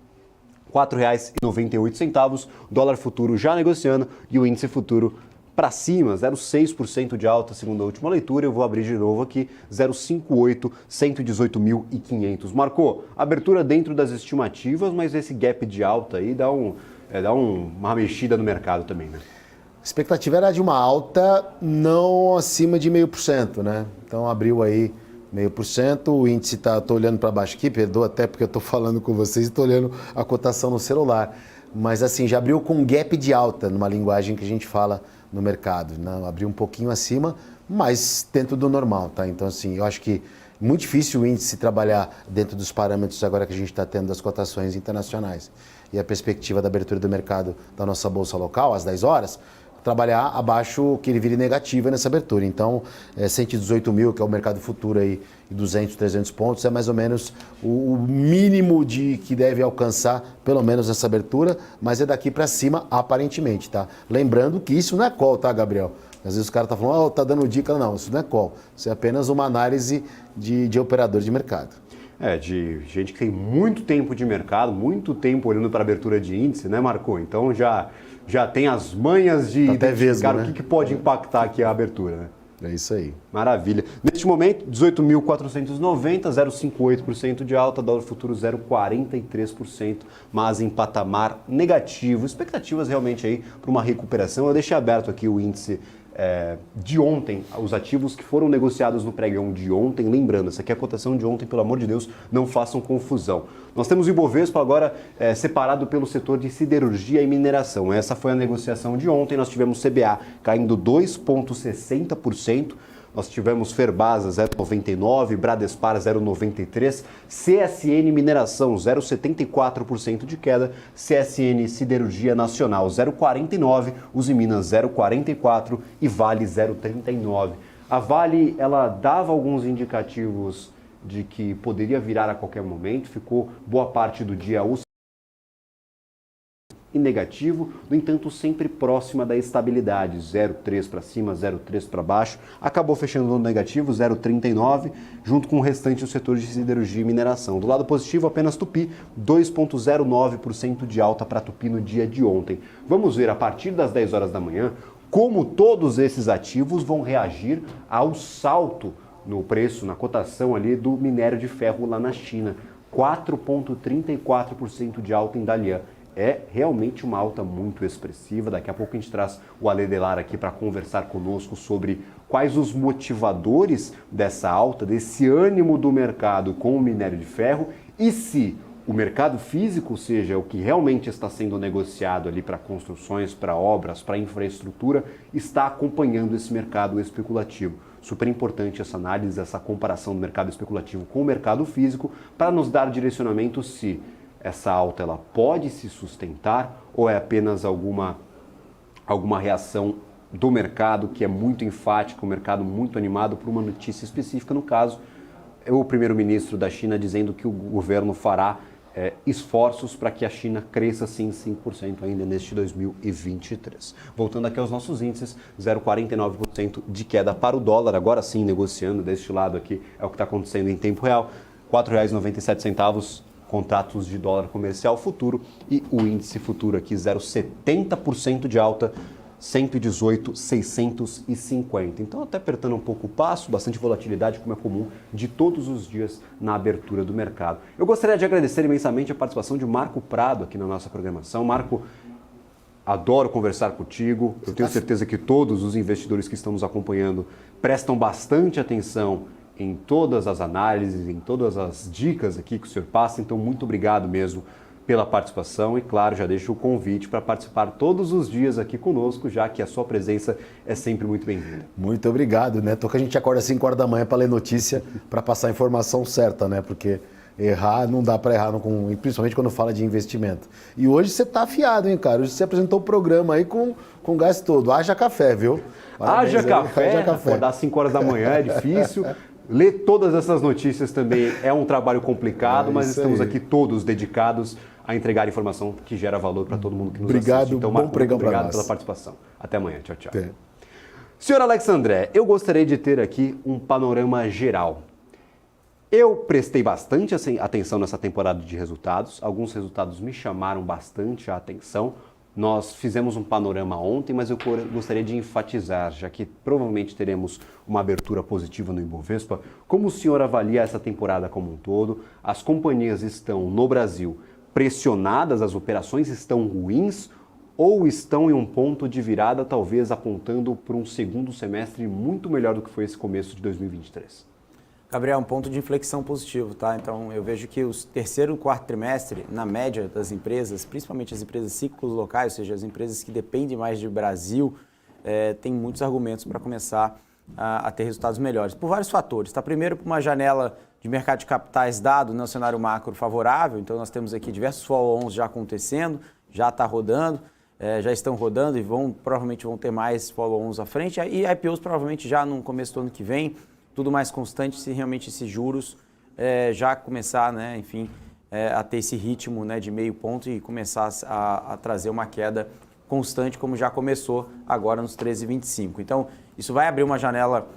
R$ 4,98, dólar futuro já negociando e o índice futuro para cima, 0,6% de alta segundo a última leitura. Eu vou abrir de novo aqui, 0,58, 118.500. Marcou, abertura dentro das estimativas, mas esse gap de alta aí dá uma mexida no mercado também, né? A expectativa era de uma alta não acima de 0,5%, né? Então abriu aí 0,5%, o índice tô olhando para baixo aqui, perdoa até porque eu estou falando com vocês e estou olhando a cotação no celular. Mas assim, já abriu com um gap de alta, numa linguagem que a gente fala no mercado, né? Abriu um pouquinho acima, mas dentro do normal, tá? Então assim, eu acho que é muito difícil o índice trabalhar dentro dos parâmetros agora que a gente está tendo das cotações internacionais. E a perspectiva da abertura do mercado da nossa bolsa local, às 10 horas, trabalhar abaixo que ele vire negativa nessa abertura. Então, 118 mil, que é o mercado futuro aí, 200, 300 pontos, é mais ou menos o mínimo que deve alcançar, pelo menos nessa abertura, mas é daqui para cima, aparentemente, tá? Lembrando que isso não é call, tá, Gabriel? Às vezes o cara tá falando, tá dando dica. Não, isso não é call. Isso é apenas uma análise de operador de mercado. De gente que tem muito tempo de mercado, muito tempo olhando para a abertura de índice, né, Marco? Então já tem as manhas de identificar o que pode impactar aqui a abertura, né? É isso aí. Maravilha. Neste momento, 18.490, 0,58% de alta, dólar futuro 0,43%, mas em patamar negativo. Expectativas realmente aí para uma recuperação. Eu deixei aberto aqui o índice de ontem, os ativos que foram negociados no pregão de ontem. Lembrando, essa aqui é a cotação de ontem, pelo amor de Deus, não façam confusão. Nós temos o Ibovespa agora separado pelo setor de siderurgia e mineração. Essa foi a negociação de ontem. Nós tivemos CBA caindo 2,60%. Nós tivemos Ferbasa 0,99%, Bradespar 0,93%, CSN Mineração 0,74% de queda, CSN Siderurgia Nacional 0,49%, Usiminas 0,44% e Vale 0,39%. A Vale, ela dava alguns indicativos de que poderia virar a qualquer momento, ficou boa parte do dia e negativo, no entanto sempre próxima da estabilidade, 0,3 para cima, 0,3 para baixo, acabou fechando no negativo, 0,39, junto com o restante do setor de siderurgia e mineração. Do lado positivo, apenas Tupi, 2,09% de alta para Tupi no dia de ontem. Vamos ver a partir das 10 horas da manhã como todos esses ativos vão reagir ao salto no preço, na cotação ali do minério de ferro lá na China, 4,34% de alta em Dalian. É realmente uma alta muito expressiva. Daqui a pouco a gente traz o Ale Delar aqui para conversar conosco sobre quais os motivadores dessa alta, desse ânimo do mercado com o minério de ferro e se o mercado físico, ou seja, o que realmente está sendo negociado ali para construções, para obras, para infraestrutura, está acompanhando esse mercado especulativo. Super importante essa análise, essa comparação do mercado especulativo com o mercado físico para nos dar direcionamento se essa alta ela pode se sustentar ou é apenas alguma reação do mercado que é muito enfática, o mercado muito animado por uma notícia específica. No caso, é o primeiro-ministro da China dizendo que o governo fará esforços para que a China cresça sim 5% ainda neste 2023. Voltando aqui aos nossos índices, 0,49% de queda para o dólar, agora sim negociando deste lado aqui, é o que está acontecendo em tempo real, R$ 4,97, contratos de dólar comercial futuro e o índice futuro aqui 0,70% de alta, 118.650. Então até apertando um pouco o passo, bastante volatilidade como é comum de todos os dias na abertura do mercado. Eu gostaria de agradecer imensamente a participação de Marco Prado aqui na nossa programação. Marco, adoro conversar contigo. Eu tenho certeza que todos os investidores que estão nos acompanhando prestam bastante atenção em todas as análises, em todas as dicas aqui que o senhor passa. Então, muito obrigado mesmo pela participação e, claro, já deixo o convite para participar todos os dias aqui conosco, já que a sua presença é sempre muito bem-vinda. Muito obrigado, né? Tô que a gente acorda às 5 horas da manhã para ler notícia, para passar a informação certa, né? Porque errar, não dá para errar, principalmente quando fala de investimento. E hoje você tá afiado, hein, cara? Hoje você apresentou o programa aí com gás todo. Haja café, viu? Parabéns, haja café. Acordar às 5 horas da manhã é difícil. Ler todas essas notícias também é um trabalho complicado, mas estamos aqui todos dedicados a entregar informação que gera valor para todo mundo que nos assiste. Então, Marco, obrigado pela participação. Até amanhã. Tchau, tchau. Senhor Alex André, eu gostaria de ter aqui um panorama geral. Eu prestei bastante atenção nessa temporada de resultados, alguns resultados me chamaram bastante a atenção. Nós fizemos um panorama ontem, mas eu gostaria de enfatizar, já que provavelmente teremos uma abertura positiva no Ibovespa, como o senhor avalia essa temporada como um todo? As companhias estão no Brasil pressionadas, as operações estão ruins ou estão em um ponto de virada, talvez apontando para um segundo semestre muito melhor do que foi esse começo de 2023? Gabriel, um ponto de inflexão positivo, tá? Então, eu vejo que o terceiro e quarto trimestre, na média das empresas, principalmente as empresas cíclicos locais, ou seja, as empresas que dependem mais de Brasil, tem muitos argumentos para começar a ter resultados melhores, por vários fatores, tá? Primeiro, por uma janela de mercado de capitais dado no cenário macro favorável, então nós temos aqui diversos follow-ons já acontecendo, já está rodando, já estão rodando e provavelmente vão ter mais follow-ons à frente, e IPOs provavelmente já no começo do ano que vem, tudo mais constante se realmente esses juros já começar, né, enfim, a ter esse ritmo, né, de meio ponto e começar a trazer uma queda constante, como já começou agora nos 13,25. Então, isso vai abrir uma janela,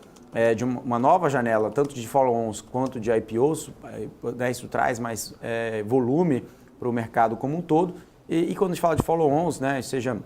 de uma nova janela, tanto de follow-ons quanto de IPOs, né, isso traz mais volume para o mercado como um todo. E quando a gente fala de follow-ons, né, seja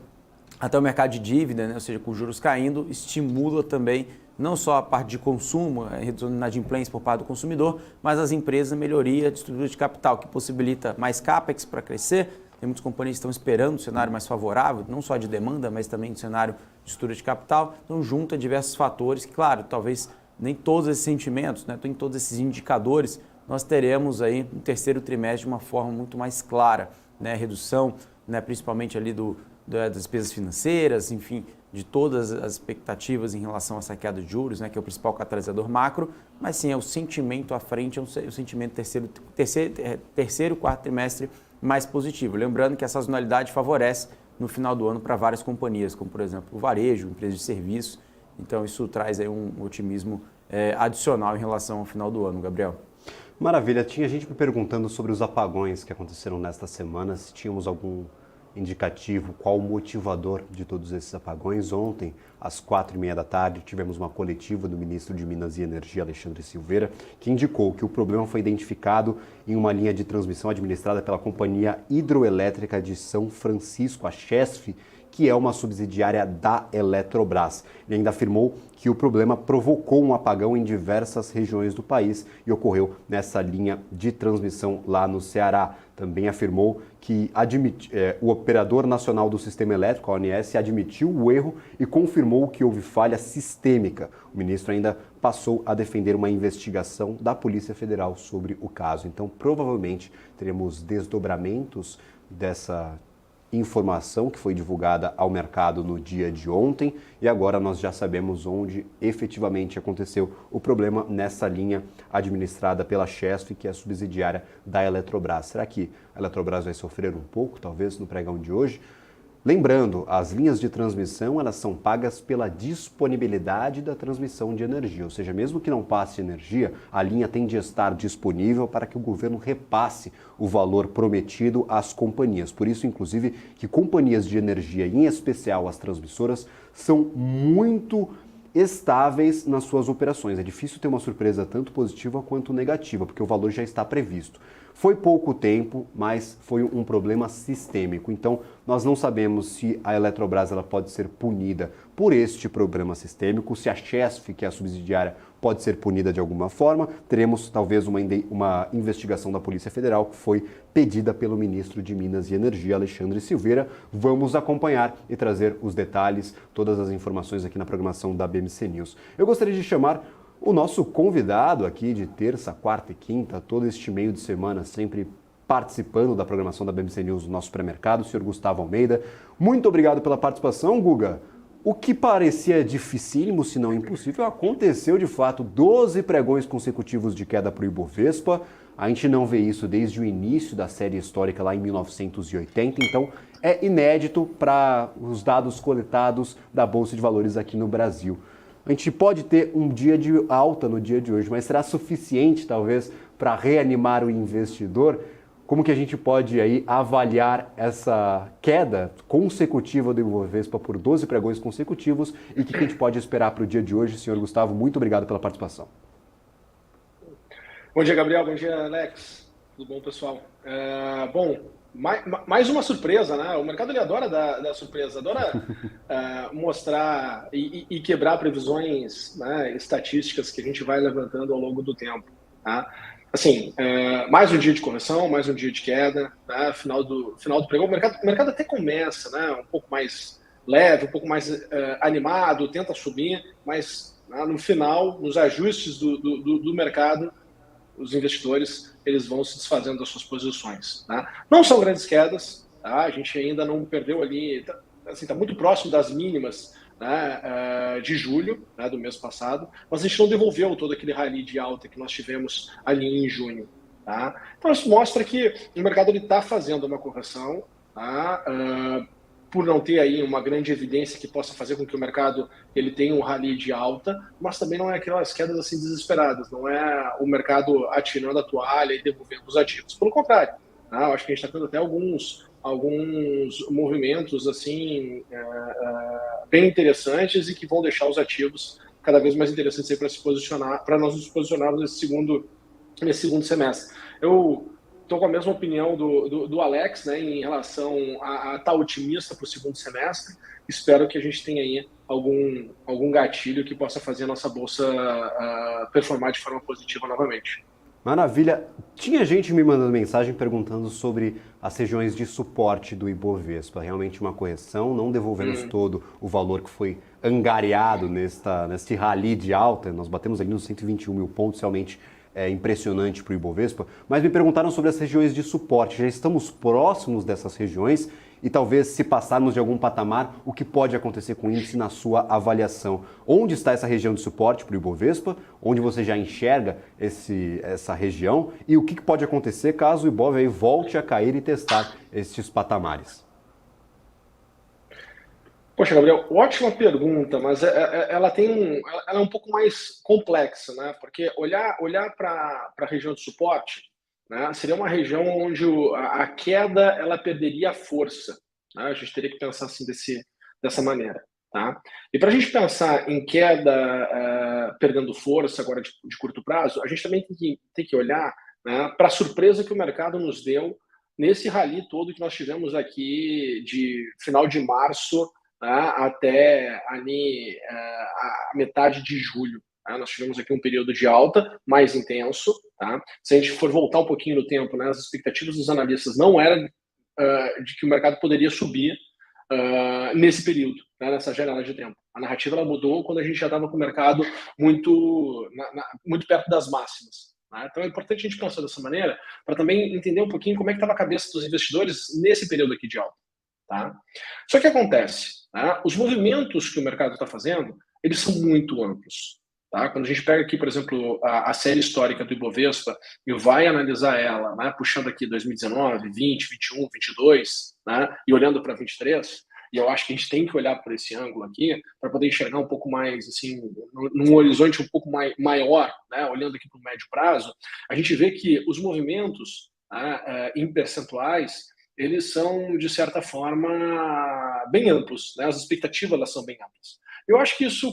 até o mercado de dívida, né, ou seja, com juros caindo, estimula também não só a parte de consumo, a redução de inadimplência por parte do consumidor, mas as empresas, a melhoria de estrutura de capital, que possibilita mais CAPEX para crescer. Tem muitas companhias que estão esperando um cenário mais favorável, não só de demanda, mas também de cenário de estrutura de capital. Então, junta diversos fatores que, claro, talvez nem todos esses sentimentos, né, em todos esses indicadores, nós teremos aí no terceiro trimestre de uma forma muito mais clara, né, redução, né, principalmente ali das despesas financeiras, enfim, de todas as expectativas em relação a essa queda de juros, né, que é o principal catalisador macro, mas sim, é o sentimento à frente, é o sentimento terceiro, quarto trimestre mais positivo. Lembrando que a sazonalidade favorece no final do ano para várias companhias, como por exemplo o varejo, empresas de serviços, então isso traz aí um otimismo adicional em relação ao final do ano, Gabriel. Maravilha, tinha gente me perguntando sobre os apagões que aconteceram nesta semana, se tínhamos algum indicativo, qual o motivador de todos esses apagões. Ontem, às 4h30 da tarde, tivemos uma coletiva do ministro de Minas e Energia, Alexandre Silveira, que indicou que o problema foi identificado em uma linha de transmissão administrada pela Companhia Hidroelétrica de São Francisco, a Chesf, que é uma subsidiária da Eletrobras. Ele ainda afirmou que o problema provocou um apagão em diversas regiões do país e ocorreu nessa linha de transmissão lá no Ceará. Também afirmou que o Operador Nacional do Sistema Elétrico, a ONS, admitiu o erro e confirmou que houve falha sistêmica. O ministro ainda passou a defender uma investigação da Polícia Federal sobre o caso. Então, provavelmente, teremos desdobramentos dessa informação que foi divulgada ao mercado no dia de ontem e agora nós já sabemos onde efetivamente aconteceu o problema nessa linha administrada pela Chesf, que é subsidiária da Eletrobras. Será que a Eletrobras vai sofrer um pouco, talvez, no pregão de hoje? Lembrando, as linhas de transmissão, elas são pagas pela disponibilidade da transmissão de energia, ou seja, mesmo que não passe energia, a linha tem de estar disponível para que o governo repasse o valor prometido às companhias. Por isso, inclusive, que companhias de energia, em especial as transmissoras, são muito estáveis nas suas operações. É difícil ter uma surpresa tanto positiva quanto negativa, porque o valor já está previsto. Foi pouco tempo, mas foi um problema sistêmico. Então, nós não sabemos se a Eletrobras ela pode ser punida por este problema sistêmico, se a Chesf, que é a subsidiária, pode ser punida de alguma forma. Teremos talvez uma investigação da Polícia Federal que foi pedida pelo ministro de Minas e Energia, Alexandre Silveira. Vamos acompanhar e trazer os detalhes, todas as informações aqui na programação da BMC News. Eu gostaria de chamar o nosso convidado aqui de terça, quarta e quinta, todo este meio de semana, sempre participando da programação da BMC News, no nosso pré-mercado, o senhor Gustavo Almeida. Muito obrigado pela participação, Guga. O que parecia dificílimo, se não impossível, aconteceu de fato. 12 pregões consecutivos de queda para o Ibovespa. A gente não vê isso desde o início da série histórica lá em 1980, então é inédito para os dados coletados da Bolsa de Valores aqui no Brasil. A gente pode ter um dia de alta no dia de hoje, mas será suficiente, talvez, para reanimar o investidor? Como que a gente pode aí avaliar essa queda consecutiva do Ibovespa por 12 pregões consecutivos e o que a gente pode esperar para o dia de hoje? Senhor Gustavo, muito obrigado pela participação. Bom dia, Gabriel. Bom dia, Alex. Tudo bom, pessoal? Bom, mais uma surpresa, né? O mercado ele adora dar surpresa, adora mostrar e quebrar previsões, né, estatísticas que a gente vai levantando ao longo do tempo. Tá? Assim, mais um dia de correção, mais um dia de queda, tá? Final do pregão, o mercado até começa, né, um pouco mais leve, um pouco mais animado, tenta subir, mas no final, nos ajustes do mercado, os investidores eles vão se desfazendo das suas posições. Tá? Não são grandes quedas, tá? A gente ainda não perdeu ali, tá muito próximo das mínimas, né, de julho, né, do mês passado, mas a gente não devolveu todo aquele rally de alta que nós tivemos ali em junho. Tá? Então isso mostra que o mercado está fazendo uma correção, tá? Por não ter aí uma grande evidência que possa fazer com que o mercado ele tenha um rally de alta, mas também não é aquelas quedas assim desesperadas, não é o mercado atirando a toalha e devolvendo os ativos. Pelo contrário, eu acho que a gente está tendo até alguns movimentos assim bem interessantes e que vão deixar os ativos cada vez mais interessantes para se posicionar, para nós nos posicionarmos nesse segundo semestre. Eu estou com a mesma opinião do Alex, né, em relação a estar otimista para o segundo semestre. Espero que a gente tenha aí algum gatilho que possa fazer a nossa bolsa performar de forma positiva novamente. Maravilha. Tinha gente me mandando mensagem perguntando sobre as regiões de suporte do Ibovespa. Realmente uma correção, não devolvemos todo o valor que foi angariado neste rally de alta. Nós batemos ali nos 121 mil pontos, realmente impressionante para o Ibovespa, mas me perguntaram sobre as regiões de suporte. Já estamos próximos dessas regiões e talvez se passarmos de algum patamar, o que pode acontecer com o índice na sua avaliação? Onde está essa região de suporte para o Ibovespa? Onde você já enxerga essa região? E o que pode acontecer caso o Ibov aí volte a cair e testar estes patamares? Poxa, Gabriel, ótima pergunta, mas ela é um pouco mais complexa, né? Porque olhar para a região de suporte, né, seria uma região onde a queda ela perderia a força. Né? A gente teria que pensar assim dessa maneira. Tá? E para a gente pensar em queda perdendo força agora de curto prazo, a gente também tem que olhar, né, para a surpresa que o mercado nos deu nesse rally todo que nós tivemos aqui de final de março até ali a metade de julho. Tá? Nós tivemos aqui um período de alta mais intenso. Tá? Se a gente for voltar um pouquinho no tempo, né, as expectativas dos analistas não eram de que o mercado poderia subir nesse período, né, nessa janela de tempo. A narrativa ela mudou quando a gente já estava com o mercado muito perto das máximas. Tá? Então é importante a gente pensar dessa maneira para também entender um pouquinho como é que estava a cabeça dos investidores nesse período aqui de alta. Tá? Só que acontece, né? Os movimentos que o mercado está fazendo, eles são muito amplos. Tá? Quando a gente pega aqui, por exemplo, a série histórica do Ibovespa e vai analisar ela, né, puxando aqui 2019, 20, 21, 22, né, e olhando para 23, e eu acho que a gente tem que olhar por esse ângulo aqui para poder enxergar um pouco mais, assim, num horizonte um pouco maior, né, olhando aqui para o médio prazo, a gente vê que os movimentos, né, em percentuais, eles são, de certa forma, bem amplos, né? As expectativas elas são bem amplas. Eu acho que isso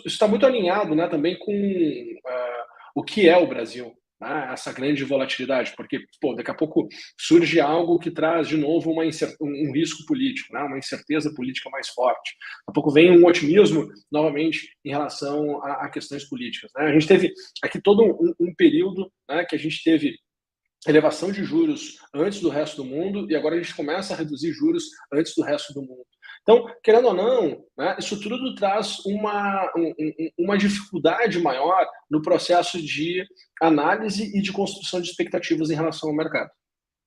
está muito alinhado, né, também com o que é o Brasil, né? Essa grande volatilidade, porque daqui a pouco surge algo que traz de novo um risco político, né? Uma incerteza política mais forte. Daqui a pouco vem um otimismo novamente em relação a questões políticas. Né? A gente teve aqui todo um período, né, que a gente teve elevação de juros antes do resto do mundo e agora a gente começa a reduzir juros antes do resto do mundo. Então, querendo ou não, né, isso tudo traz uma dificuldade maior no processo de análise e de construção de expectativas em relação ao mercado.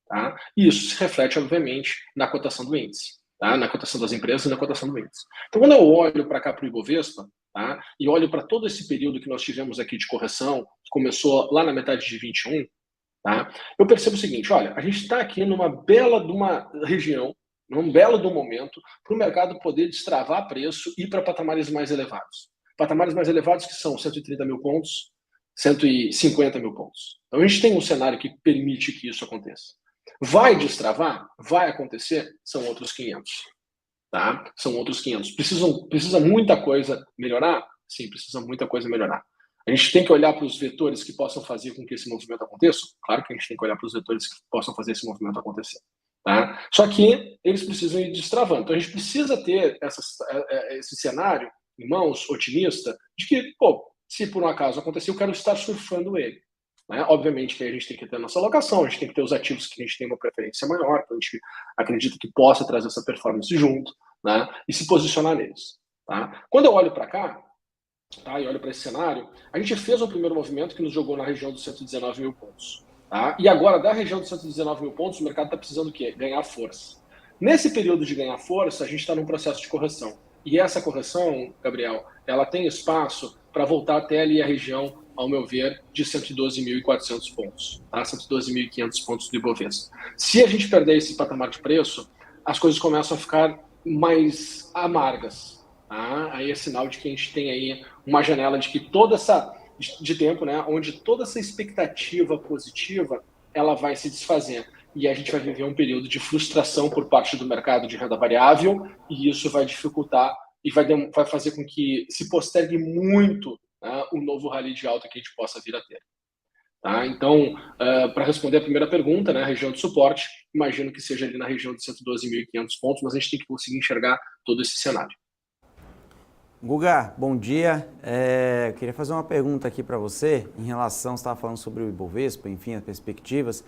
Tá? E isso se reflete, obviamente, na cotação do índice, tá? Na cotação das empresas e na cotação do índice. Então, quando eu olho para cá para o Ibovespa, tá, e olho para todo esse período que nós tivemos aqui de correção, que começou lá na metade de 21, tá? Eu percebo o seguinte, olha, a gente está aqui numa bela de uma região, num belo de um momento, para o mercado poder destravar preço e ir para patamares mais elevados. Patamares mais elevados que são 130 mil pontos, 150 mil pontos. Então a gente tem um cenário que permite que isso aconteça. Vai destravar? Vai acontecer? São outros 500. Tá? São outros 500. Precisa muita coisa melhorar? Sim, precisa muita coisa melhorar. A gente tem que olhar para os vetores que possam fazer com que esse movimento aconteça? Claro que a gente tem que olhar para os vetores que possam fazer esse movimento acontecer. Tá? Só que eles precisam ir destravando. Então a gente precisa ter esse cenário em mãos, otimista, de que, se por um acaso acontecer, eu quero estar surfando ele. Né? Obviamente que a gente tem que ter a nossa alocação, a gente tem que ter os ativos que a gente tem uma preferência maior, que a gente acredita que possa trazer essa performance junto, né? E se posicionar neles. Tá? Quando eu olho para cá, tá, e olho para esse cenário, a gente fez um primeiro movimento que nos jogou na região dos 119 mil pontos. Tá? E agora, da região dos 119 mil pontos, o mercado está precisando do quê? Ganhar força. Nesse período de ganhar força, a gente está num processo de correção. E essa correção, Gabriel, ela tem espaço para voltar até ali a região, ao meu ver, de 112.400 pontos, tá? 112.500 pontos do Ibovespa. Se a gente perder esse patamar de preço, as coisas começam a ficar mais amargas. Tá? Aí é sinal de que a gente tem aí uma janela de que toda essa de tempo, né, onde toda essa expectativa positiva ela vai se desfazer. E a gente vai viver um período de frustração por parte do mercado de renda variável, e isso vai dificultar e vai fazer com que se postergue muito, né, o novo rally de alta que a gente possa vir a ter. Tá? Então, para responder a primeira pergunta, né, a região de suporte, imagino que seja ali na região de 112.500 pontos, mas a gente tem que conseguir enxergar todo esse cenário. Guga, bom dia. Eu queria fazer uma pergunta aqui para você, em relação, você estava falando sobre o Ibovespa, enfim, as perspectivas,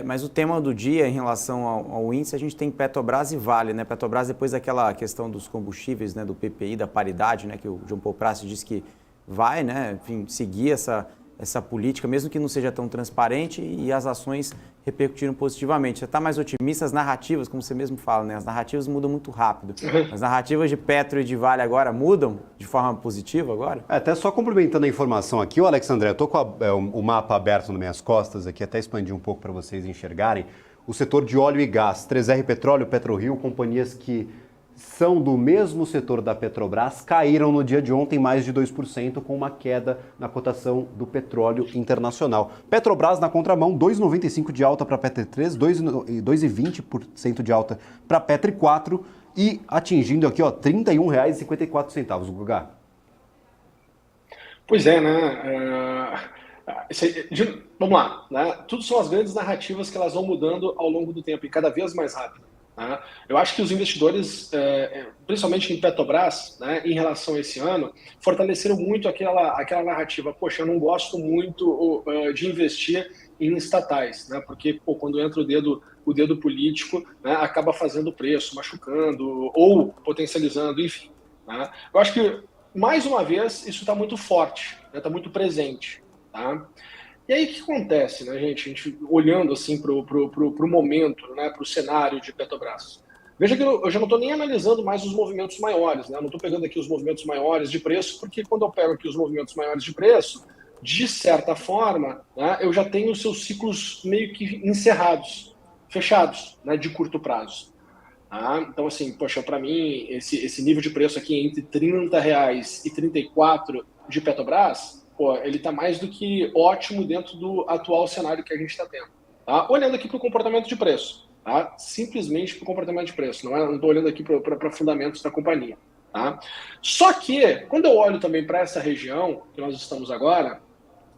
mas o tema do dia em relação ao índice, a gente tem Petrobras e Vale, né? Petrobras, depois daquela questão dos combustíveis, né, do PPI, da paridade, né, que o João Paulo Prassi disse que vai, né, enfim, seguir essa política, mesmo que não seja tão transparente, e as ações repercutiram positivamente. Você está mais otimista? As narrativas, como você mesmo fala, né? As narrativas mudam muito rápido. As narrativas de Petro e de Vale agora mudam de forma positiva agora? Até só complementando a informação aqui, Alex André, eu estou com o mapa aberto nas minhas costas aqui, até expandir um pouco para vocês enxergarem. O setor de óleo e gás, 3R Petróleo, PetroRio, companhias que são do mesmo setor da Petrobras, caíram no dia de ontem mais de 2%, com uma queda na cotação do petróleo internacional. Petrobras na contramão, 2,95% de alta para Petro 3, 2,20% de alta para Petro 4 e atingindo aqui, ó, R$ 31,54, Guga. Pois é, né? Vamos lá, né? Tudo são as grandes narrativas que elas vão mudando ao longo do tempo e cada vez mais rápido. Eu acho que os investidores, principalmente em Petrobras, né, em relação a esse ano, fortaleceram muito aquela narrativa. Poxa, eu não gosto muito de investir em estatais, né, porque quando entra o dedo político, né, acaba fazendo preço, machucando ou potencializando, enfim. Né. Eu acho que, mais uma vez, isso está muito forte, está muito presente. Tá? E aí o que acontece, né, gente? A gente olhando assim para o momento, né, para o cenário de Petrobras. Veja que eu já não estou nem analisando mais os movimentos maiores, né? Eu não estou pegando aqui os movimentos maiores de preço, porque quando eu pego aqui os movimentos maiores de preço, de certa forma, né, eu já tenho os seus ciclos meio que encerrados, fechados, né, de curto prazo. Tá? Então, assim, poxa, para mim, esse nível de preço aqui entre R$ 30 e 34 de Petrobras, ele está mais do que ótimo dentro do atual cenário que a gente está tendo. Tá? Olhando aqui para o comportamento de preço, tá? Simplesmente para o comportamento de preço, não estou olhando aqui para fundamentos da companhia. Tá? Só que, quando eu olho também para essa região que nós estamos agora,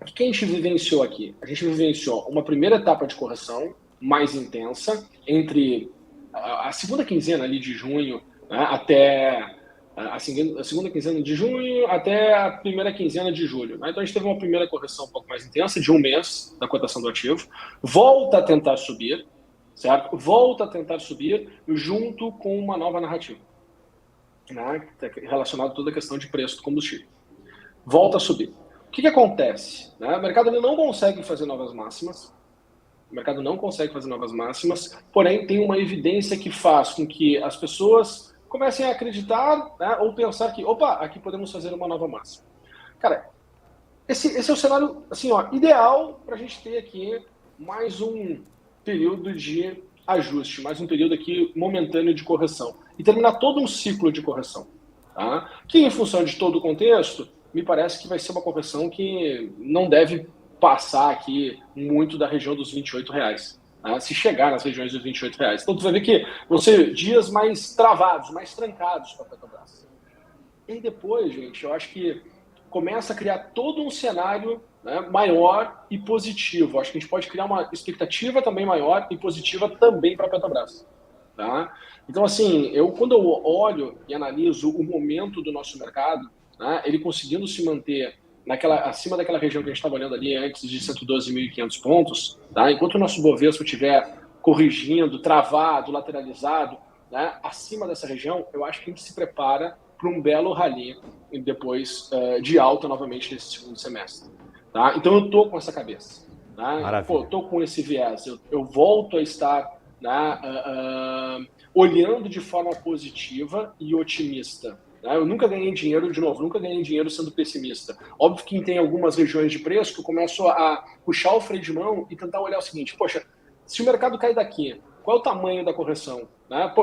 o que a gente vivenciou aqui? A gente vivenciou uma primeira etapa de correção mais intensa entre a segunda quinzena ali de junho, né, até a segunda quinzena de junho até a primeira quinzena de julho. Né? Então a gente teve uma primeira correção um pouco mais intensa, de um mês, da cotação do ativo, volta a tentar subir, certo? Volta a tentar subir junto com uma nova narrativa, né? Relacionada a toda a questão de preço do combustível. Volta a subir. O que acontece? Né? O mercado não consegue fazer novas máximas, porém tem uma evidência que faz com que as pessoas comecem a acreditar, né, ou pensar que, aqui podemos fazer uma nova máxima. Cara, esse é o cenário assim, ideal para a gente ter aqui mais um período de ajuste, mais um período aqui momentâneo de correção. E terminar todo um ciclo de correção. Tá? Que, em função de todo o contexto, me parece que vai ser uma correção que não deve passar aqui muito da região dos R$28. Se chegar nas regiões dos R$28. Então, você vai ver que vão ser dias mais travados, mais trancados para a Petrobras. E depois, gente, eu acho que começa a criar todo um cenário, né, maior e positivo. Acho que a gente pode criar uma expectativa também maior e positiva também para a Petrobras. Tá? Então, assim, quando eu olho e analiso o momento do nosso mercado, né, ele conseguindo se manter acima daquela região que a gente estava olhando ali antes de 112.500 pontos, tá? Enquanto o nosso Bovespa estiver corrigindo, travado, lateralizado, né, acima dessa região, eu acho que a gente se prepara para um belo rally depois de alta novamente nesse segundo semestre. Tá? Então eu estou com essa cabeça. Tá? Estou com esse viés. Eu volto a estar, né, olhando de forma positiva e otimista. Eu nunca ganhei dinheiro, de novo, nunca ganhei dinheiro sendo pessimista. Óbvio que tem algumas regiões de preço que eu começo a puxar o freio de mão e tentar olhar o seguinte, poxa, se o mercado cair daqui, qual é o tamanho da correção?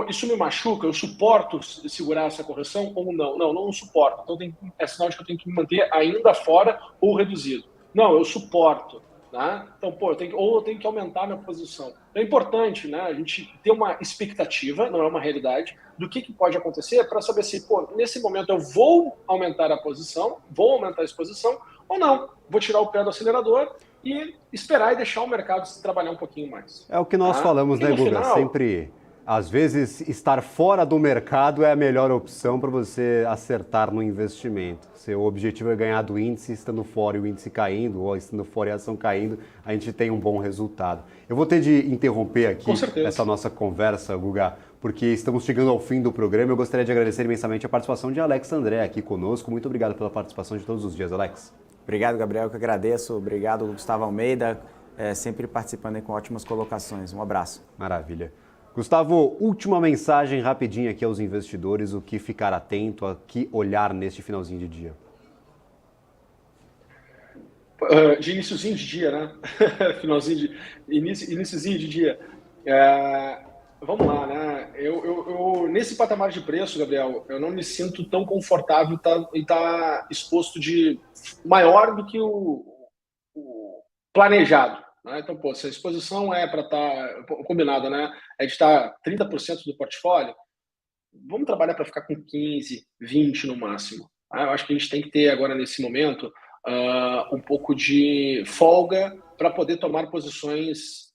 Isso me machuca? Eu suporto segurar essa correção ou não? Não suporto. Então é sinal de que eu tenho que me manter ainda fora ou reduzido. Não, eu suporto. Né? Então, eu tenho que aumentar a minha posição. É importante, né, a gente ter uma expectativa, não é uma realidade, do que pode acontecer para saber se, nesse momento eu vou aumentar a posição, vou aumentar a exposição ou não. Vou tirar o pé do acelerador e esperar e deixar o mercado se trabalhar um pouquinho mais. É o que nós falamos, né, Guga? Final, sempre, às vezes, estar fora do mercado é a melhor opção para você acertar no investimento. Se o objetivo é ganhar do índice, estando fora e o índice caindo, ou estando fora e a ação caindo, a gente tem um bom resultado. Eu vou ter de interromper aqui essa nossa conversa, Guga, porque estamos chegando ao fim do programa. Eu gostaria de agradecer imensamente a participação de Alex André aqui conosco. Muito obrigado pela participação de todos os dias, Alex. Obrigado, Gabriel, que agradeço. Obrigado, Gustavo Almeida, sempre participando aí com ótimas colocações. Um abraço. Maravilha. Gustavo, última mensagem rapidinha aqui aos investidores, o que ficar atento, a que olhar neste finalzinho de dia. De iniciozinho de dia, né? Iniciozinho de dia. Vamos lá, né? Eu, nesse patamar de preço, Gabriel, eu não me sinto tão confortável em estar exposto de maior do que o planejado. Né? Então, se a exposição é para estar combinada, né? É de estar 30% do portfólio, vamos trabalhar para ficar com 15%, 20% no máximo. Tá? Eu acho que a gente tem que ter agora, nesse momento, um pouco de folga para poder tomar posições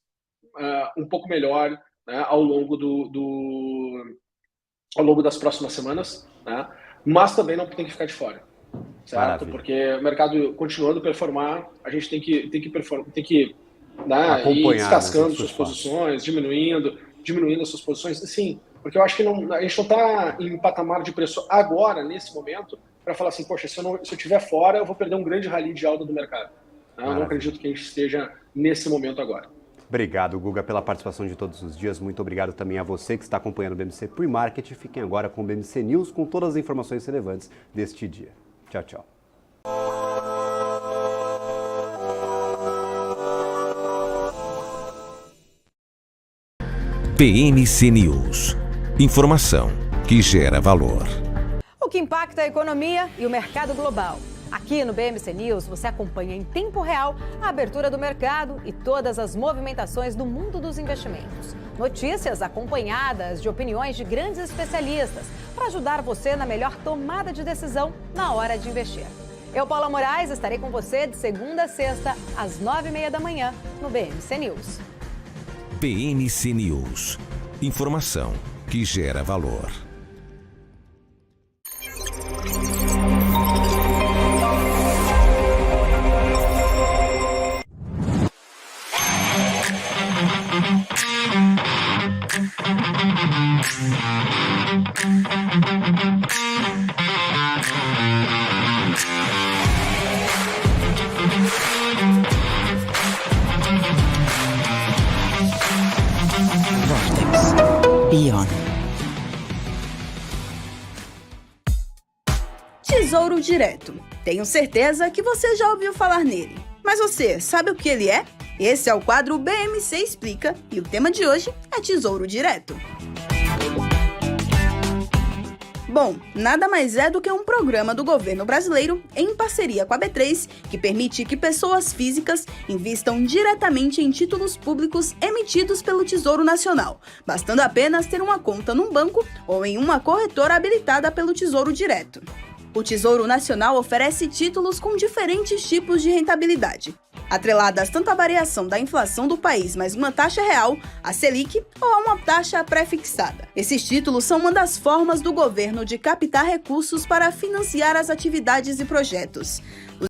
um pouco melhor, né, ao longo das próximas semanas, né? Mas também não tem que ficar de fora, certo? Maravilha. Porque o mercado continuando a performar, a gente tem que né, ir descascando suas posições, diminuindo as suas posições, sim, porque eu acho que a gente não está em patamar de preço agora, nesse momento, para falar assim, poxa, se eu estiver fora, eu vou perder um grande rally de alta do mercado. Né? Eu não acredito que a gente esteja nesse momento agora. Obrigado, Guga, pela participação de todos os dias. Muito obrigado também a você que está acompanhando o BMC Pre-Market. Fiquem agora com o BMC News, com todas as informações relevantes deste dia. Tchau, tchau. BMC News. Informação que gera valor. O que impacta a economia e o mercado global. Aqui no BMC News você acompanha em tempo real a abertura do mercado e todas as movimentações do mundo dos investimentos. Notícias acompanhadas de opiniões de grandes especialistas para ajudar você na melhor tomada de decisão na hora de investir. Eu, Paula Moraes, estarei com você de segunda a sexta, às 9h30 da manhã, no BMC News. BMC News. Informação que gera valor. Tesouro Direto. Tenho certeza que você já ouviu falar nele. Mas você sabe o que ele é? Esse é o quadro BMC Explica e o tema de hoje é Tesouro Direto. Bom, nada mais é do que um programa do governo brasileiro em parceria com a B3 que permite que pessoas físicas invistam diretamente em títulos públicos emitidos pelo Tesouro Nacional, bastando apenas ter uma conta num banco ou em uma corretora habilitada pelo Tesouro Direto. O Tesouro Nacional oferece títulos com diferentes tipos de rentabilidade, atreladas tanto à variação da inflação do país mais uma taxa real, a Selic, ou a uma taxa pré-fixada. Esses títulos são uma das formas do governo de captar recursos para financiar as atividades e projetos.